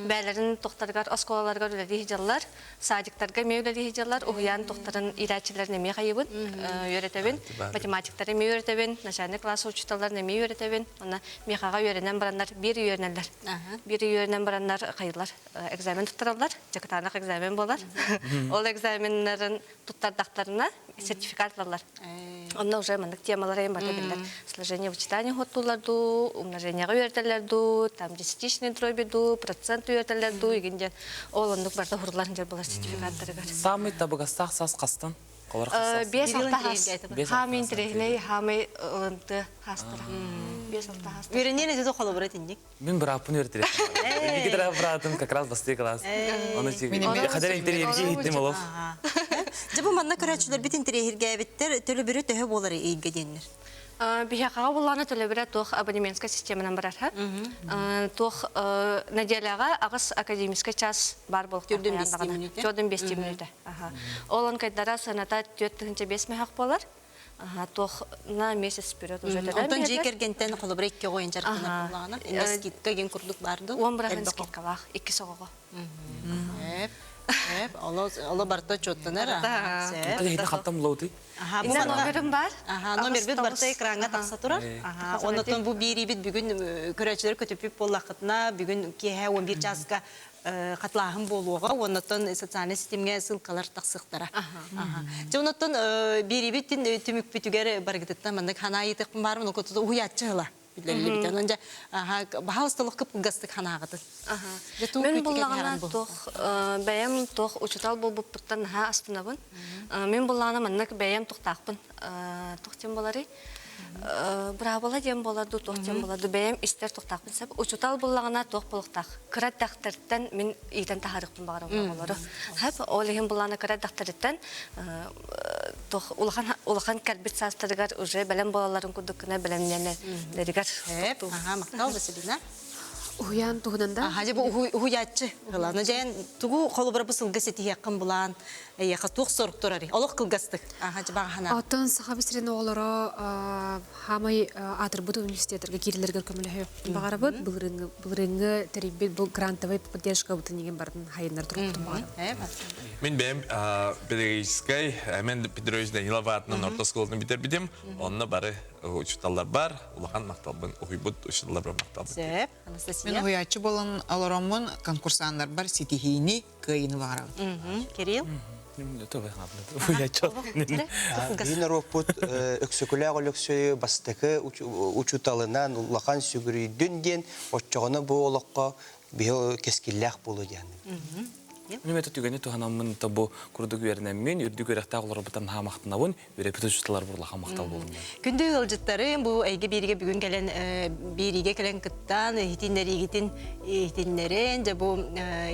Bəylərin doktorlar, oskolalarga öyrədiyi hicallar, sadiklarga mevlədiyi hicallar, uğuyan doktorun ilaççilərinə mi qayıbın, öyrətəbin, matematikləri mi öyrətəbin, naşanlı klası uçutallar nə mi öyrətəbin, ona mihaga öyrənən baranlar, bir öyrənənlər. Bir öyrənən baranlar qayırlar, egzamin tutarlar, cəqatanlıq egzamin bolar. Ol egzaminlərin tutardaqlarına sertifikatlarlar. Ondan уже мындык темалар эм бар дебилер. Сложение вычитания хоттуларду, умножение öğretilерду, там десятичный дробиду, процент öğretilерду, игенден. Ол ондук барда хурларын жер болар сертификаттары бар. Самый табыгастақ сас қастан? Колор хасас. Бес Бирилин алта хас. тирейге Бес Хамин алта тирейне хамай ылынты хастыра. Бес алта хастыра. Үйренен эзе холобрат инник. Мен бір апын өртірек. Екі тара братым как раз басты класс. Оны қадар интерьерге хиттім олов. Жабы манна көрәтчілер бит интерьерге биттер төлі бірі төһі болар ийге деннер. Бихақаға боланы төлі бірі тоқ абонементска системанан барар. Тоқ неделяға ағыз академический час бар болып. Түрден 5 минуты. Түрден 5 минуты. Олан кайдара саната 4-5 мехақ болар. Тоқ на месяц вперед уже тогда. Онтон жекергентен холобра 2 ойын жарқына болағына. Инде скидка ген күрдік барды. 10 бірағын скидка бақ, 2 соғығы. Ола барта чоттанар. Қада хейді қаттам лоуды. Инде номерім бар. Номер бит барта экранга тақса турар. Онтон бу бири бит бүгін көрәтчілер көтөпіп болақытына бүгін кеһә 11 жасқа қатлағын болуға, онтон социальный системге ссылкалар тақсықтара. Онтон бири биттін түмік бүтігер баргыдыттан мандық хана етіқпін бармын, оқытыды уятчығыла. Онда бағалыстылық көп ғастық ханағыды. Мен болағына тоқ, бәйім тоқ учутал бол бұптықтан ға астынабын. Мен болағына маннық бәйім тоқтақпын. Тоқтен болары. Бұра бола дем болады, тоқтен болады. Бәйім істер тоқтақпын сәп. Учутал болағына тоқ болықтақ. Кірат дақтырттан мен ейтен тағарықпын бағарым болары. Хэп, олығын болағына кірат дақтырттан улахан кәрбет састырыгар уже бәлем болаларын күдікіне бәлемненлерігер. Мақтал Василина. Уян туғынында? Жабы уятчы. Жайын туғу қолы бір бұсылғы сеті яқын бұлан. Яқа туқ сорық тұрары. Олық қылғастық. Атын сақа бісірен оғылары хамай Атырбұд университеттерге керілерге көмілі бағары бұд. Бұл реңі тәрейбет бұл грантовай поддержка бұтын еген бардың хайындар тұрғыптың бағары. Мен бәйім педагогическай, мен Петрович Данилова атынан орта сколатын бітер бітем. Онына бары учуталар бар, улахан мақталбын, ұйбұд учуталар бар мақталбын. Мен уячы болын алырамын конкурсандар бар, сетихини кайыны бағара. Кирилл? Бин ропут өксөкүләг өлөксөй бастыкы учуталынан улахан сүгүрүдүн ден отчоғыны бу олыққа бихо кескилләк болу дияны. Мен мәті түгені туғанамын табу күрдік өрінен мен үрдік өріқті ағылары бұтан хамақтынауын өрепетушылар бұрлаға мақтал болдым. Күнді ұлжыттары бұл әйге беріге бүгін кәлен беріге кәлен күттан хитинлері егетін хитинлерін бұл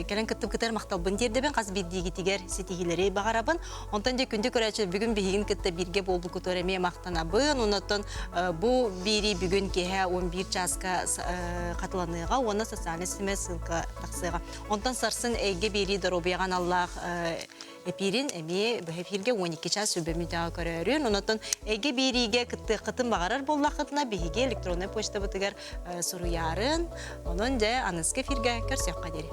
кәлен күттім күттар мақтал бұн дерді бен қаз берді егетігер сетігілері бағарабын. Онтан де күнді көрәчі бүгін бейгін күтті берге болды күтөреме мақтанабын. Онтан бұл бері бүгін кеге 11 жасқа қатыланыға, оны социальный системе ссылка тақсыға. Онтан сарсын әйге бері дробияған Аллах эпирин эми бэфирге 12 час сөбөмүтага көрөрүн. Онотон эге бириге кытын багарар боллакытына биге электронный почта бытыгар суруярын. Онон же аныскы фирге көрсөк кадери.